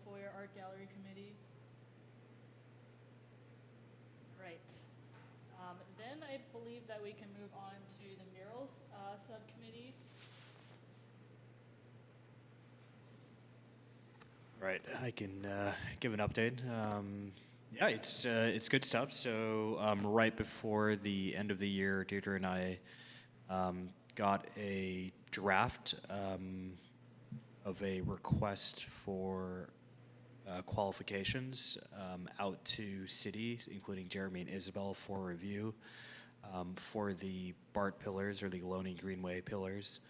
Foyer Art Gallery Committee? Right. Then I believe that we can move on to the Murals Subcommittee. Right, I can give an update. Yeah, it's good stuff. So right before the end of the year, Deirdre and I got a draft of a request for qualifications out to cities, including Jeremy and Isabel, for review for the BART pillars or the Loney Greenway pillars.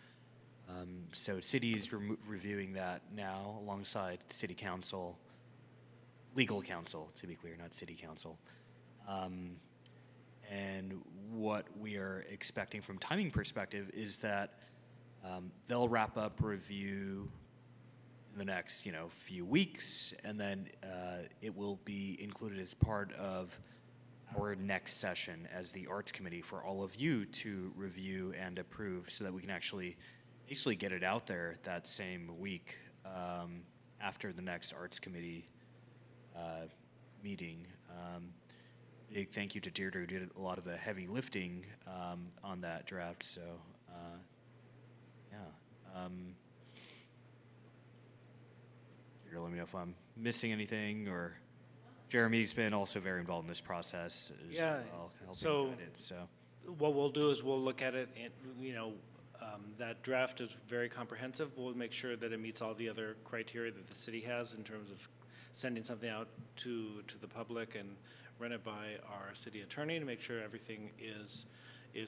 So cities reviewing that now alongside city council, legal counsel, to be clear, not city council. And what we are expecting from timing perspective is that they'll wrap up review in the next, few weeks, and then it will be included as part of our next session as the Arts Committee for all of you to review and approve, so that we can actually get it out there that same week after the next Arts Committee meeting. Big thank you to Deirdre, who did a lot of the heavy lifting on that draft. So, yeah. Deirdre, let me know if I'm missing anything, or Jeremy's been also very involved in this process as Yeah, well, helping so- guide it. So, What we'll do is we'll look at it, and, that draft is very comprehensive. We'll make sure that it meets all the other criteria that the city has in terms of sending something out to the public, and run it by our city attorney to make sure everything is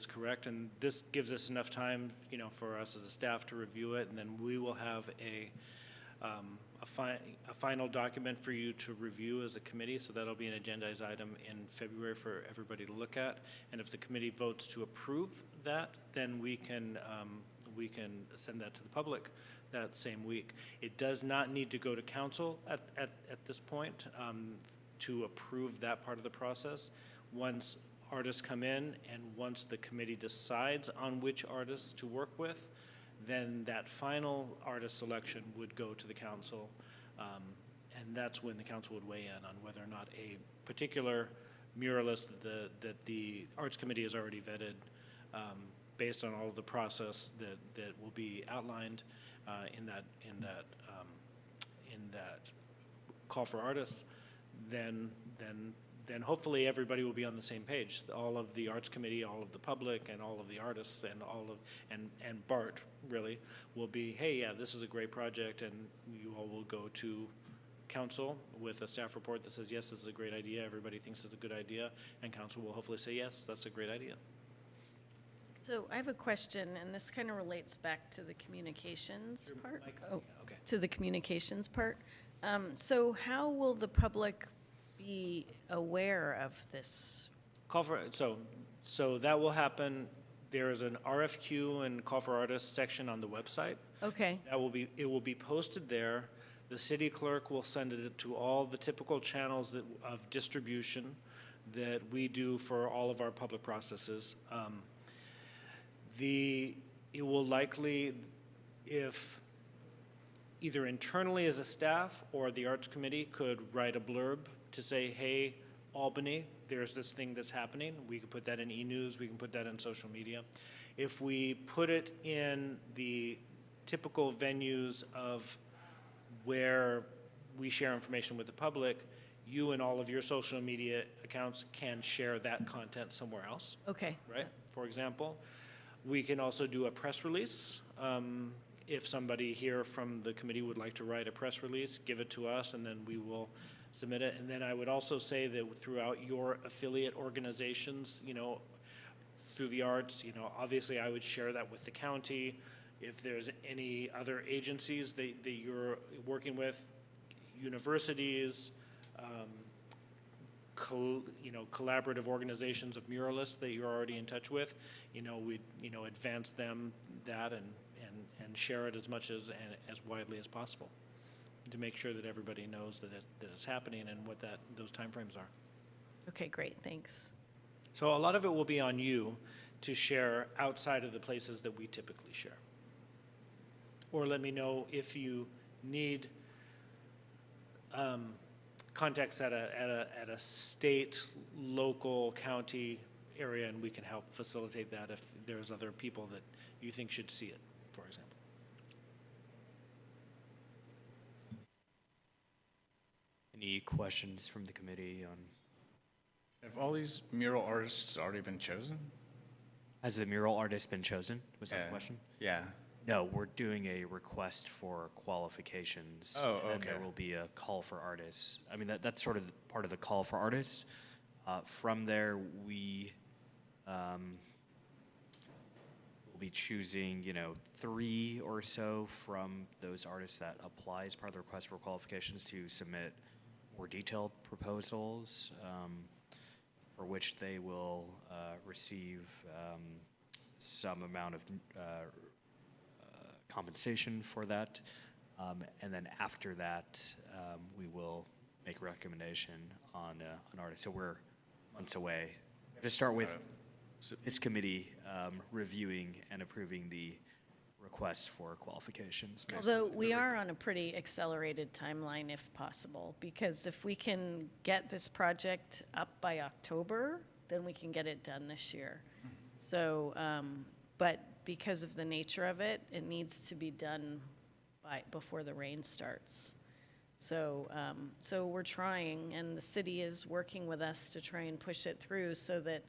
correct. And this gives us enough time, for us as a staff to review it, and then we will have a final document for you to review as a committee. So that'll be an agendized item in February for everybody to look at. And if the committee votes to approve that, then we can send that to the public that same week. It does not need to go to council at this point to approve that part of the process. Once artists come in and once the committee decides on which artists to work with, then that final artist selection would go to the council. And that's when the council would weigh in on whether or not a particular muralist that the Arts Committee has already vetted, based on all of the process that will be outlined in that call for artists, then hopefully everybody will be on the same page. All of the Arts Committee, all of the public, and all of the artists, and and BART really will be, hey, yeah, this is a great project, and you all will go to council with a staff report that says, yes, this is a great idea, everybody thinks it's a good idea, and council will hopefully say, yes, that's a great idea. So I have a question, and this kind of relates back to the communications part. Oh, Okay. to the communications part. So how will the public be aware of this? Call for, so that will happen. There is an RFQ and call for artists section on the website. Okay, It will be posted there. The city clerk will send it to all the typical channels of distribution that we do for all of our public processes. It will likely, if either internally as a staff or the Arts Committee could write a blurb to say, hey, Albany, there's this thing that's happening. We could put that in e-news, we can put that in social media. If we put it in the typical venues of where we share information with the public, you and all of your social media accounts can share that content somewhere else, okay. right? For example, we can also do a press release. If somebody here from the committee would like to write a press release, give it to us, and then we will submit it. And then I would also say that throughout your affiliate organizations, through the arts, obviously I would share that with the county. If there's any other agencies that you're working with, universities, collaborative organizations of muralists that you're already in touch with, we'd, advance them that and share it as much as widely as possible to make sure that everybody knows that it's happening and what those timeframes are. Okay, great, thanks. So a lot of it will be on you to share outside of the places that we typically share. or let me know if you need contacts at a state, local, county area, and we can help facilitate that if there's other people that you think should see it, for example. Any questions from the committee on, Have all these mural artists already been chosen? has the mural artist been chosen? Was that the Yeah. question? Yeah. No, we're doing a request for qualifications. Oh, And there okay. will be a call for artists. I mean, that's sort of part of the call for artists. From there, we will be choosing, 3 or so from those artists that apply as part of the request for qualifications to submit more detailed proposals, for which they will receive some amount of compensation for that. And then after that, we will make a recommendation on an artist. So we're months away. We have to start with this committee reviewing and approving the request for qualifications. Although we are on a pretty accelerated timeline if possible, because if we can get this project up by October, then we can get it done this year. So, but because of the nature of it, it needs to be done before the rain starts. So, so we're trying, and the city is working with us to try and push it through so that,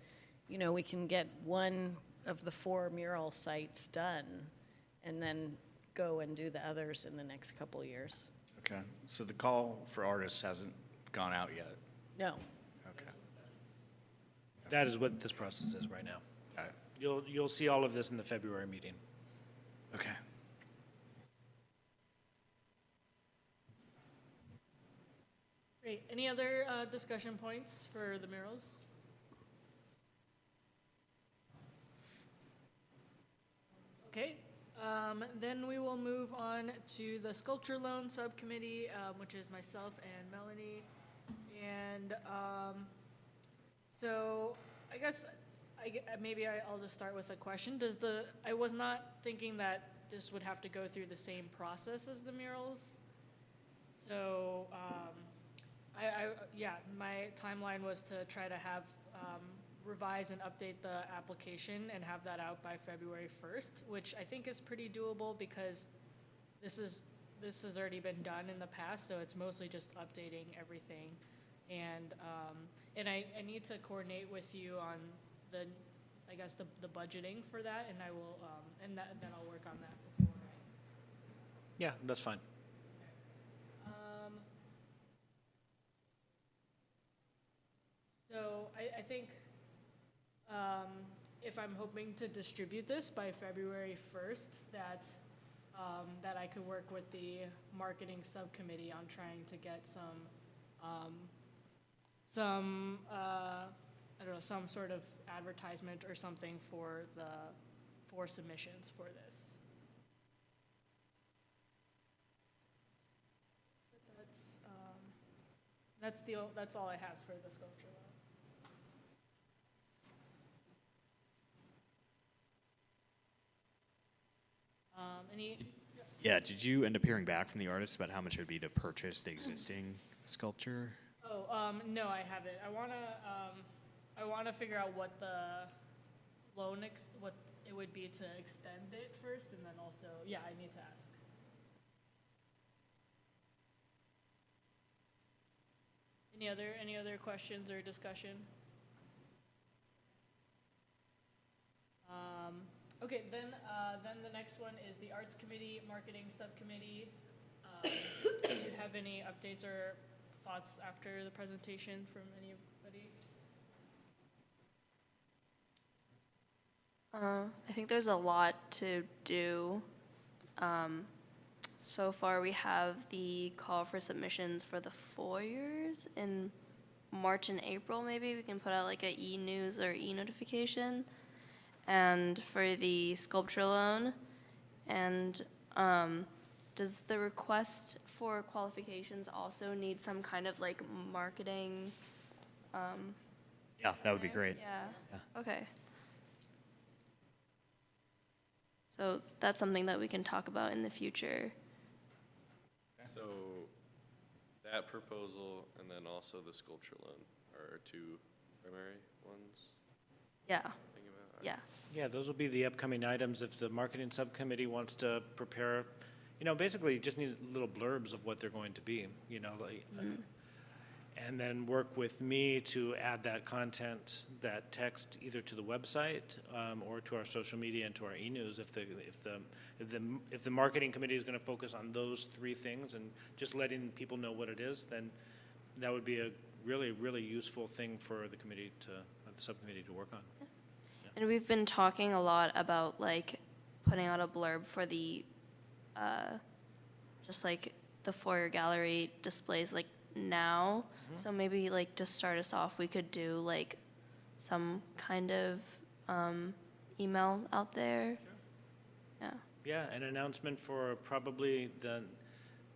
we can get one of the 4 mural sites done and then go and do the others in the next couple years. Okay. So the call for artists hasn't gone out yet? No. Okay. That is what this process is right now. Got it. You'll see all of this in the February meeting. Okay. Great. Any other discussion points for the murals? Okay, then we will move on to the sculpture loan subcommittee, which is myself and Melanie. And so I guess maybe I'll just start with a question. I was not thinking that this would have to go through the same process as the murals. So my timeline was to try to have revise and update the application and have that out by February 1st, which I think is pretty doable because this has already been done in the past, so it's mostly just updating everything. And I need to coordinate with you on the budgeting for that, and I will then I'll work on that before. Yeah, that's fine. So I think if I'm hoping to distribute this by February 1st, that I could work with the marketing subcommittee on trying to get some sort of advertisement or something for submissions for this. That's all I have for the sculpture loan. Yeah, did you end up hearing back from the artists about how much it would be to purchase the existing sculpture? Oh, no, I haven't. I wanna figure out what the loan, what it would be to extend it first, and then also, yeah, I need to ask. Any other questions or discussion? Okay, then the next one is the Arts Committee, Marketing Subcommittee. Do you have any updates or thoughts after the presentation from anybody? I think there's a lot to do. So far, we have the call for submissions for the foyers in March and April. Maybe we can put out like a e-news or e-notification. And for the sculpture loan, and does the request for qualifications also need some kind of like marketing? Yeah, that would be great. Yeah. Yeah. Okay. So that's something that we can talk about in the future. So that proposal and then also the sculpture loan are two primary ones Yeah, I'm thinking about. yeah. Yeah, those will be the upcoming items. If the marketing subcommittee wants to prepare, basically you just need little blurbs of what they're going to be, like, and then work with me to add that content, that text, either to the website or to our social media and to our e-news. If the marketing committee is going to focus on those three things and just letting people know what it is, then that would be a really, really useful thing for the committee the subcommittee to work on. And we've been talking a lot about like putting out a blurb for the, just like the foyer gallery displays like now. So maybe like to start us off, we could do like some kind of email out there. Yeah. Yeah, an announcement for probably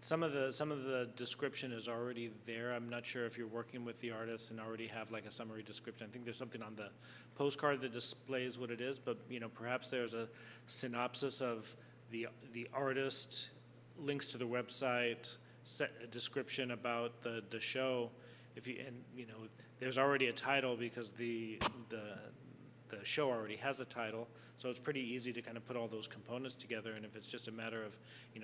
some of the description is already there. I'm not sure if you're working with the artists and already have like a summary description. I think there's something on the postcard that displays what it is, but perhaps there's a synopsis of the artist, links to the website, a description about the show. There's already a title because the show already has a title, so it's pretty easy to kind of put all those components together. And if it's just a matter of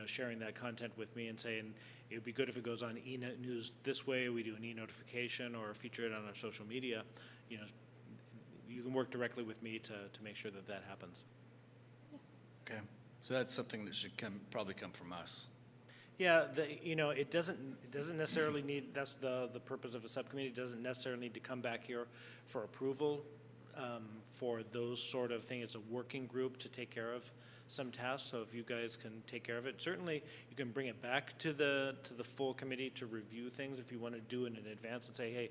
sharing that content with me and saying it would be good if it goes on e-news this way, we do an e-notification or feature it on our social media, you can work directly with me to make sure that happens. Okay, so that's something that should probably come from us. Yeah, it doesn't necessarily need, that's the purpose of a subcommittee. It doesn't necessarily need to come back here for approval for those sort of things. It's a working group to take care of some tasks, so if you guys can take care of it, certainly you can bring it back to the full committee to review things if you want to do it in advance and say, hey,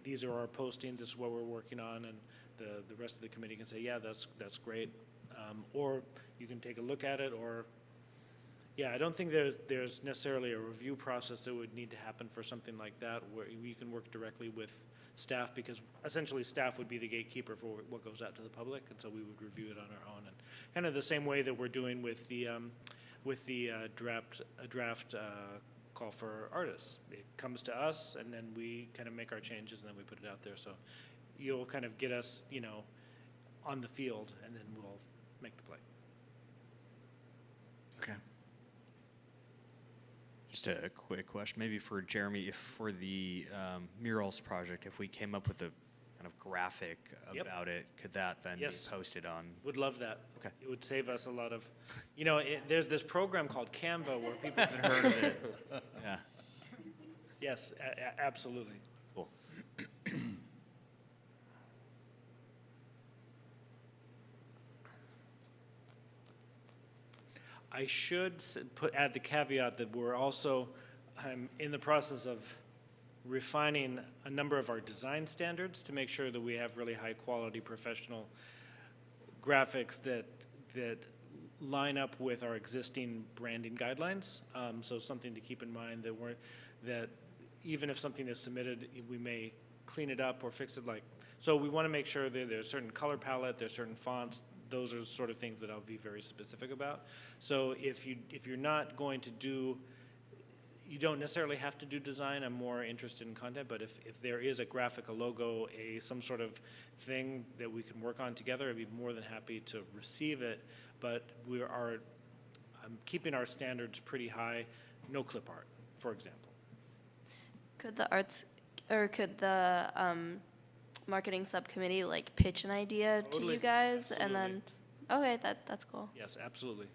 these are our postings, this is what we're working on, and the rest of the committee can say, yeah, that's great. Or you can take a look at it, or yeah, I don't think there's necessarily a review process that would need to happen for something like that, where you can work directly with staff, because essentially staff would be the gatekeeper for what goes out to the public, and so we would review it on our own, and kind of the same way that we're doing with the draft call for artists. It comes to us, and then we kind of make our changes, and then we put it out there. So you'll kind of get us, on the field, and then we'll make the play. Okay. Just a quick question, maybe for Jeremy, if for the murals project, if we came up with a kind of graphic Yep. about it, could that then Yes. be posted on? Would love that. Okay. It would save us a lot of, there's this program called Canva where people can heard of it. Yeah, Yes, absolutely. cool. I should add the caveat that we're also in the process of refining a number of our design standards to make sure that we have really high quality professional graphics that line up with our existing branding guidelines. So something to keep in mind that even if something is submitted, we may clean it up or fix it. So we want to make sure that there's a certain color palette, there's certain fonts. Those are the sort of things that I'll be very specific about. So if you're not going to do, you don't necessarily have to do design. I'm more interested in content, but if there is a graphic, a logo, some sort of thing that we can work on together, I'd be more than happy to receive it. But I'm keeping our standards pretty high. No clip art, for example. Could the marketing subcommittee like pitch an idea to Totally. you guys and then, okay, that's cool. Yes, absolutely.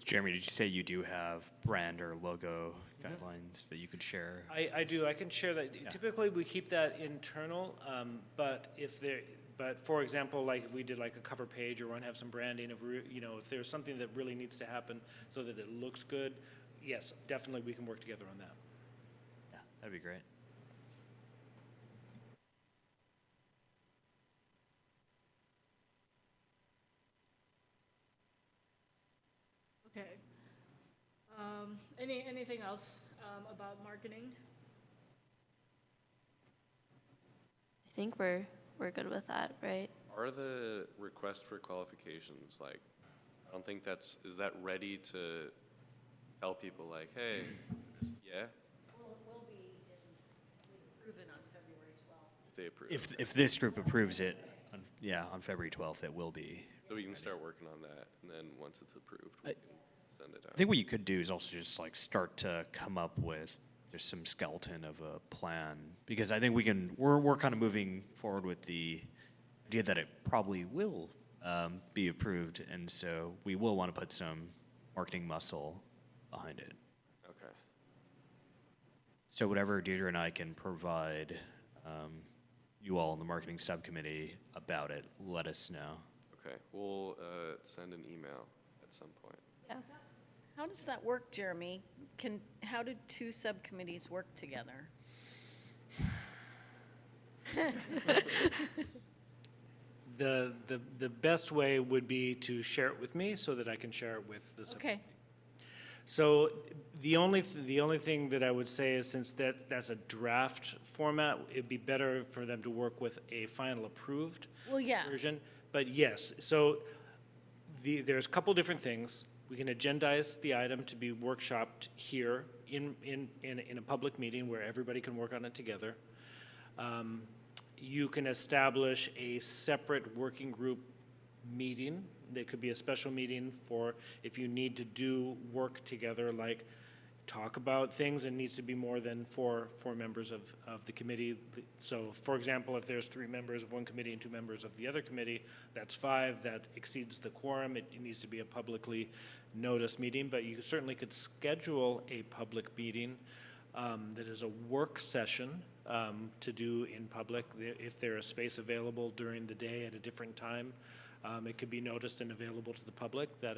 Jeremy, did you say you do have brand or logo guidelines that you could share? I do. I can share that. Yeah. Typically, we keep that internal, but for example, like if we did like a cover page or want to have some branding, if there's something that really needs to happen so that it looks good, yes, definitely we can work together on that. Yeah, that'd be great. Okay. Anything else about marketing? I think we're good with that, right? Are the request for qualifications, like, I don't think is that ready to tell people like, hey, yeah, Will be, we approve it on February 12th. if they approve? If this group approves it, on February 12th, it will be. So we can start working on that, and then once it's approved, we can send it out. I think what you could do is also just like start to come up with just some skeleton of a plan, because I think we're kind of moving forward with the idea that it probably will be approved, and so we will want to put some marketing muscle behind it. Okay. So whatever Deirdre and I can provide you all in the marketing subcommittee about it, let us know. Okay, we'll send an email at some point. Yeah. How does that work, Jeremy? How do two subcommittees work together? The best way would be to share it with me so that I can share it with the subcommittee. Okay, So the only thing that I would say is, since that's a draft format, it'd be better for them to work with a final approved well, yeah, version. But yes, so there's a couple different things. We can agendize the item to be workshopped here in a public meeting where everybody can work on it together. You can establish a separate working group meeting. There could be a special meeting for if you need to do work together, like talk about things, and needs to be more than four members of the committee. So, for example, if there's 3 members of one committee and 2 members of the other committee, that's 5. That exceeds the quorum. It needs to be a publicly noticed meeting, but you certainly could schedule a public meeting that is a work session to do in public. If there is space available during the day at a different time, it could be noticed and available to the public. But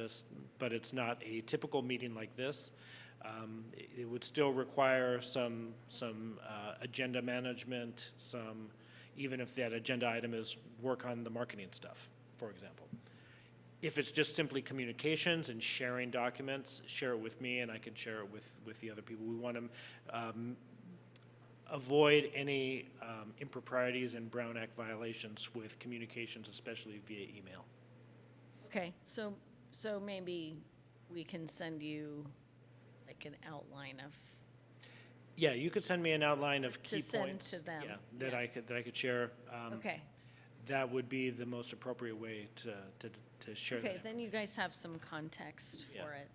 it's not a typical meeting like this. It would still require some agenda management, even if that agenda item is work on the marketing stuff, for example. If it's just simply communications and sharing documents, share it with me and I can share it with the other people. We want to avoid any improprieties and Brown Act violations with communications, especially via email. okay, so maybe we can send you like an outline of, Yeah, you could send me an outline of key To send points. to them, Yeah, that I yes. could share. okay. That would be the most appropriate way to share that. Okay, then you guys have some context Yeah. for it.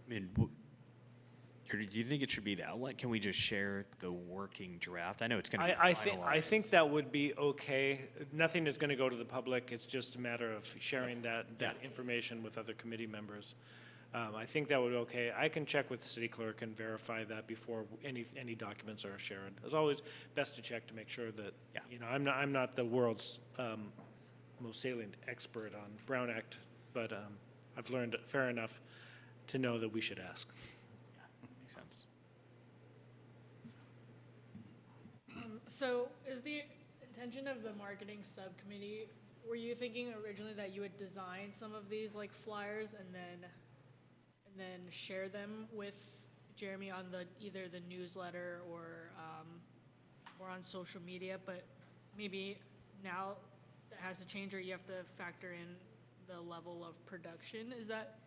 I mean, do you think it should be the outline? Can we just share the working draft? I know it's going to be I think finalized. that would be okay. Nothing is going to go to the public. It's just a matter of sharing that information with other committee members. I think that would be okay. I can check with the city clerk and verify that before any documents are shared. It's always best to check to make sure that, I'm not the world's most salient expert on Brown Act, but I've learned fair enough to know that we should ask. Makes sense. So is the intention of the marketing subcommittee, were you thinking originally that you would design some of these like flyers and then share them with Jeremy on either the newsletter or on social media, but maybe now that has to change, or you have to factor in the level of production? Is that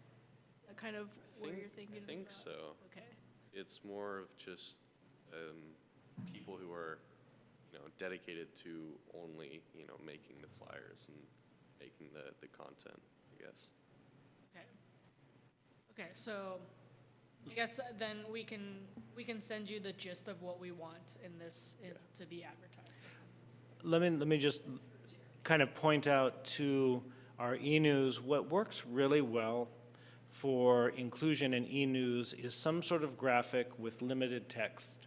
kind of what you're thinking I think about? so. Okay. It's more of just people who are, dedicated to only, making the flyers and making the content, I guess. Okay. Okay, so I guess then we can send you the gist of what we want to be advertised. Let me just kind of point out to our e-news, what works really well for inclusion in e-news is some sort of graphic with limited text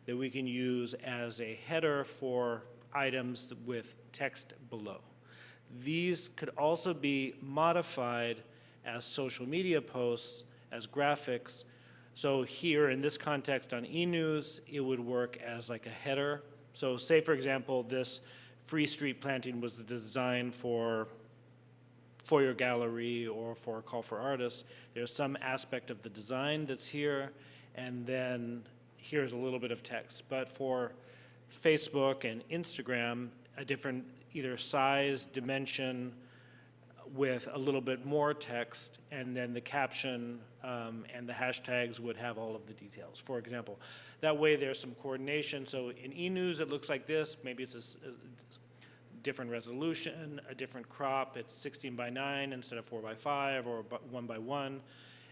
that we can use as a header for items with text below. These could also be modified as social media posts, as graphics. So here, in this context on e-news, it would work as like a header. So say, for example, this free street planting was designed for your gallery or for a call for artists. There's some aspect of the design that's here, and then here's a little bit of text. But for Facebook and Instagram, a different either size, dimension, with a little bit more text, and then the caption and the hashtags would have all of the details, for example. That way there's some coordination. So in e-news, it looks like this. Maybe it's a different resolution, a different crop. It's 16 by 9 instead of 4 by 5 or 1 by 1.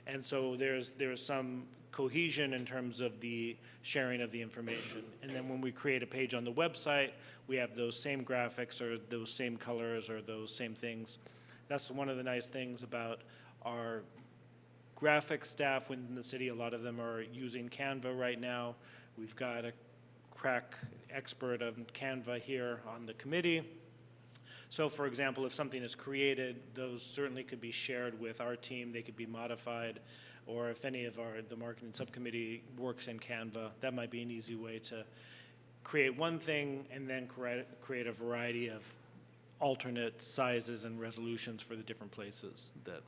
And so there's some cohesion in terms of the sharing of the information. And then when we create a page on the website, we have those same graphics or those same colors or those same things. That's one of the nice things about our graphic staff within the city. A lot of them are using Canva right now. We've got a crack expert of Canva here on the committee. So for example, if something is created, those certainly could be shared with our team. They could be modified. Or if any of the marketing subcommittee works in Canva, that might be an easy way to create one thing and then create a variety of alternate sizes and resolutions for the different places that,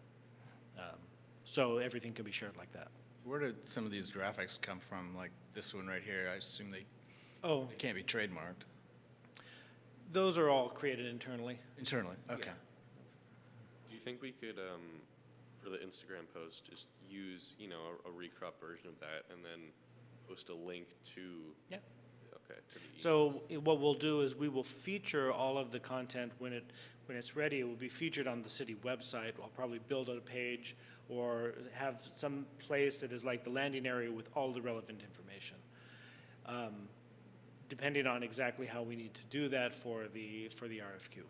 so everything can be shared like that. Where did some of these graphics come from? Like this one right here, I assume they can't be trademarked. Those are all created internally. Internally, okay. Do you think we could, for the Instagram post, just use, you know, a recrop version of that and then post a link to? Yeah. Okay. To the So what we'll do is we will feature all of the content when it's ready. It will be featured on the city website. I'll probably build a page or have some place that is like the landing area with all the relevant information. Depending on exactly how we need to do that for the RFQ.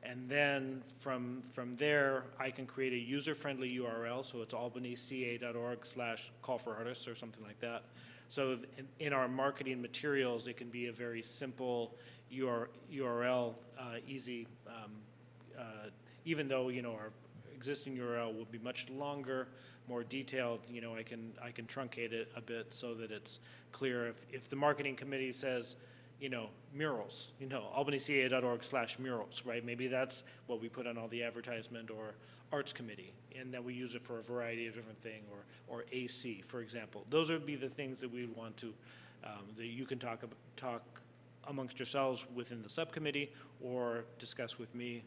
And then from there, I can create a user-friendly URL, so it's albanyca.org/call-for-artists or something like that. So in our marketing materials, it can be a very simple URL, easy, even though, you know, our existing URL will be much longer, more detailed, you know, I can truncate it a bit so that it's clear. If the marketing committee says, you know, murals, you know, albanyca.org/murals, right? Maybe that's what we put on all the advertisement, or arts committee, and then we use it for a variety of different things, or AC, for example. Those would be the things that we would want to, that you can talk amongst yourselves within the subcommittee, or discuss with me,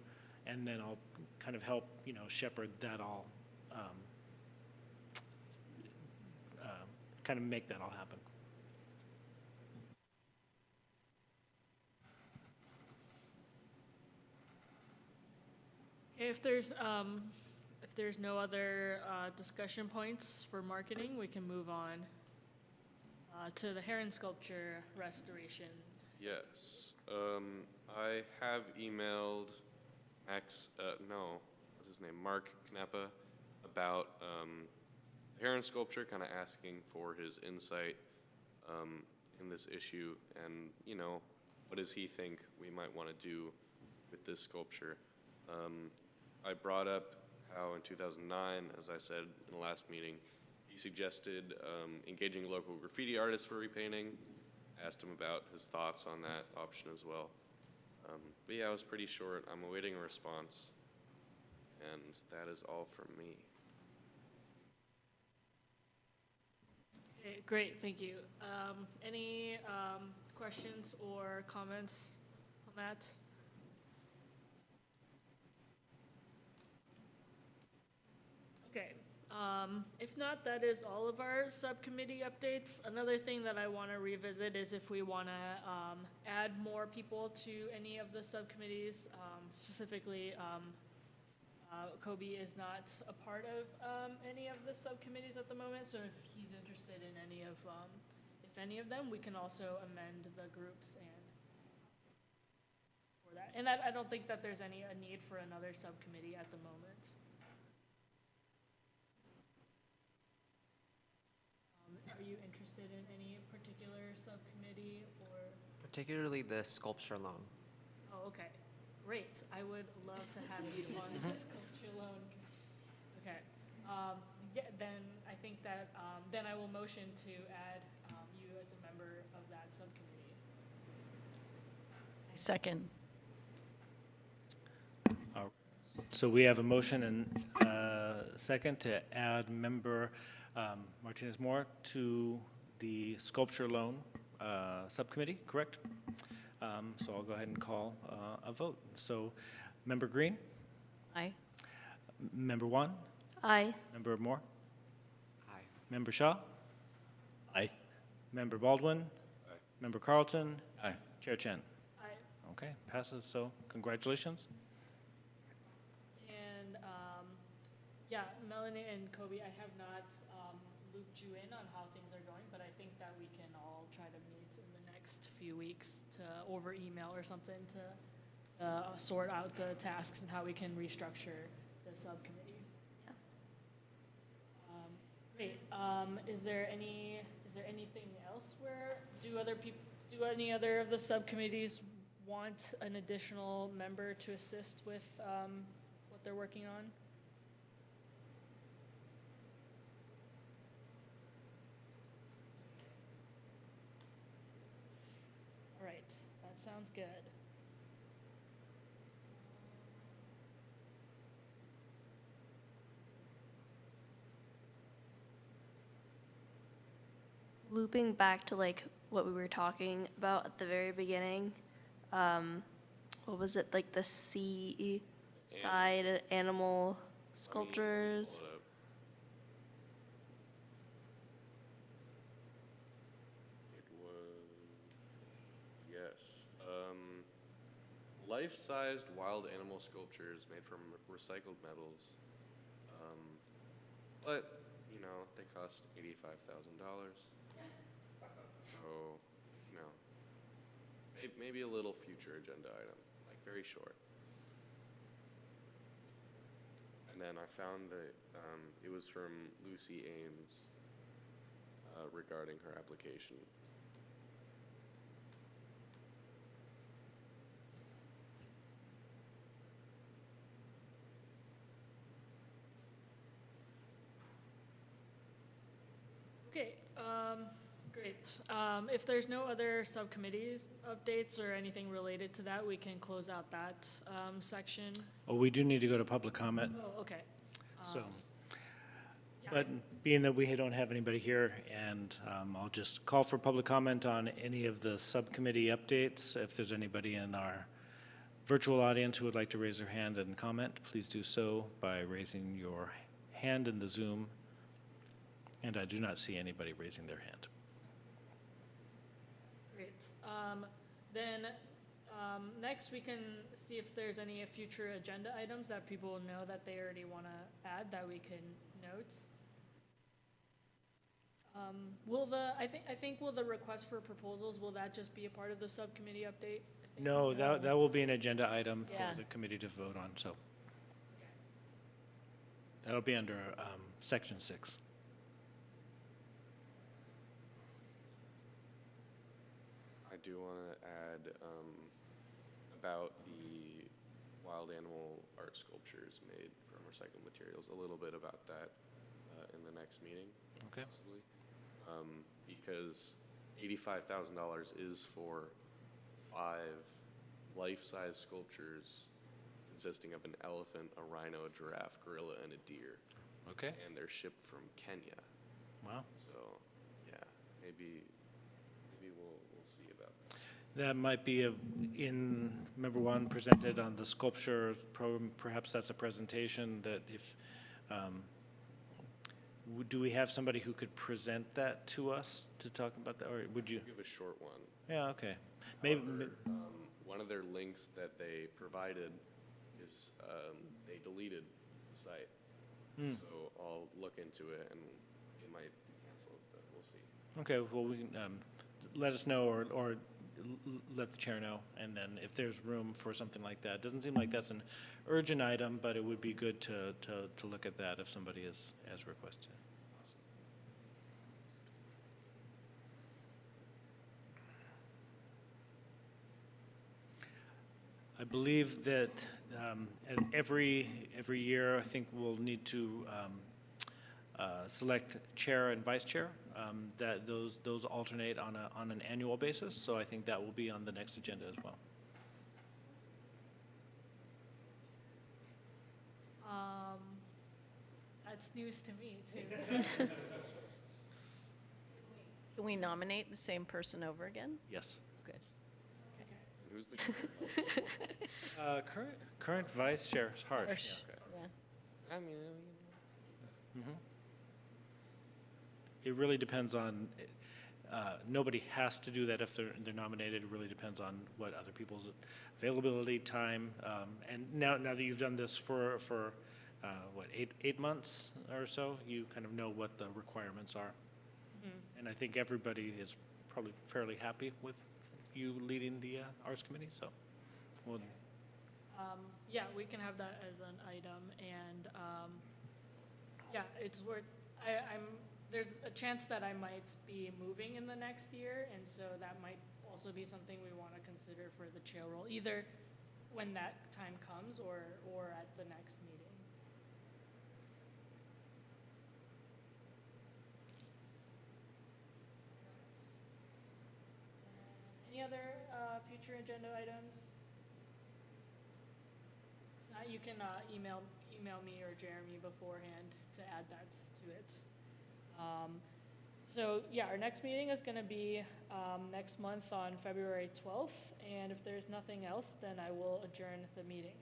and then I'll kind of help, you know, shepherd that all, kind of make that all happen. Okay, if there's no other discussion points for marketing, we can move on to the heron sculpture restoration. Yes. I have emailed what's his name, Mark Knappa, about the heron sculpture, kind of asking for his insight in this issue, and, you know, what does he think we might want to do with this sculpture. I brought up how in 2009, as I said in the last meeting, he suggested engaging local graffiti artists for repainting. Asked him about his thoughts on that option as well. But yeah, I was pretty short. I'm awaiting a response. And that is all from me. Okay, great, thank you. Any questions or comments on that? Okay, if not, that is all of our subcommittee updates. Another thing that I want to revisit is if we want to add more people to any of the subcommittees. Specifically, Kobe is not a part of any of the subcommittees at the moment, so if he's interested in any of them, we can also amend the groups and for that. And I don't think that there's a need for another subcommittee at the moment. Are you interested in any particular subcommittee or? Particularly the sculpture loan. Oh, okay, great. I would love to have you on the sculpture loan. Okay, yeah, then I think that, then I will motion to add you as a member of that subcommittee. Second. So we have a motion and second to add member Martinez Moore to the sculpture loan Subcommittee, correct? So I'll go ahead and call a vote. So, Member Green, Aye. Member Wan, Aye. Member Moore, Aye. Member Shaw, Aye. Member Baldwin, Aye. Member Carlton, Aye. Chair Chen. Aye. Okay, passes, so congratulations. And, yeah, Melanie and Kobe, I have not looped you in on how things are going, but I think that we can all try to meet in the next few weeks to, over email or something, to sort out the tasks and how we can restructure the subcommittee. Yeah. Great. Is there anything else where, do any other of the subcommittees want an additional member to assist with what they're working on? All right, that sounds good. Looping back to like what we were talking about at the very beginning, what was it, like the sea side animal sculptures? Pull it up. It was, yes. Life-sized wild animal sculptures made from recycled metals. But, you know, they cost $85,000. So, you know, maybe a little future agenda item, like very short. And then I found that it was from Lucy Ames regarding her application. Okay, great. If there's no other subcommittees updates or anything related to that, we can close out that section. Oh, we do need to go to public comment, Oh, okay. so. Yeah. But being that we don't have anybody here, and I'll just call for public comment on any of the subcommittee updates. If there's anybody in our virtual audience who would like to raise their hand and comment, please do so by raising your hand in the Zoom. And I do not see anybody raising their hand. Great. Then next we can see if there's any future agenda items that people know that they already want to add that we can note. I think will the request for proposals, will that just be a part of the subcommittee update? I think No, that will be an agenda item for Yeah. the committee to vote on, so. That'll be under section 6. I do want to add about the wild animal art sculptures made from recycled materials, a little bit about that in the next meeting, Okay. possibly. Because $85,000 is for 5 life-size sculptures consisting of an elephant, a rhino, a giraffe, gorilla, and a deer. Okay, And they're shipped from Kenya. wow. So, yeah, maybe we'll see about that. That might be in, number 1, presented on the sculpture program. Perhaps that's a presentation that if, do we have somebody who could present that to us to talk about that, or would you? Give a short one. Yeah, okay. Maybe, However, one of their links that they provided is they deleted the site. So I'll look into it, and it might be canceled, but we'll see. okay, well, we can, let us know or let the chair know, and then if there's room for something like that. Doesn't seem like that's an urgent item, but it would be good to look at that if somebody is as requested. I believe that every year, I think we'll need to select chair and vice chair. That those alternate on an annual basis. So I think that will be on the next agenda as well. That's news to me too. Can Can we nominate the same person over again? Yes. Good. Who's the current vice? Current vice chair is Harsh. Harsh. Yeah. Yeah. I mean, It really depends on, nobody has to do that if they're nominated. It really depends on what other people's availability, time. And now that you've done this for what, 8 months or so, you kind of know what the requirements are. And I think everybody is probably fairly happy with you leading the Arts Committee, so. We'll, Yeah, we can have that as an item, and, yeah, it's worth, there's a chance that I might be moving in the next year, and so that might also be something we want to consider for the chair role, either when that time comes or at the next meeting. Any other future agenda items? You can email me or Jeremy beforehand to add that to it. So yeah, our next meeting is going to be next month on February 12th, and if there's nothing else, then I will adjourn the meeting.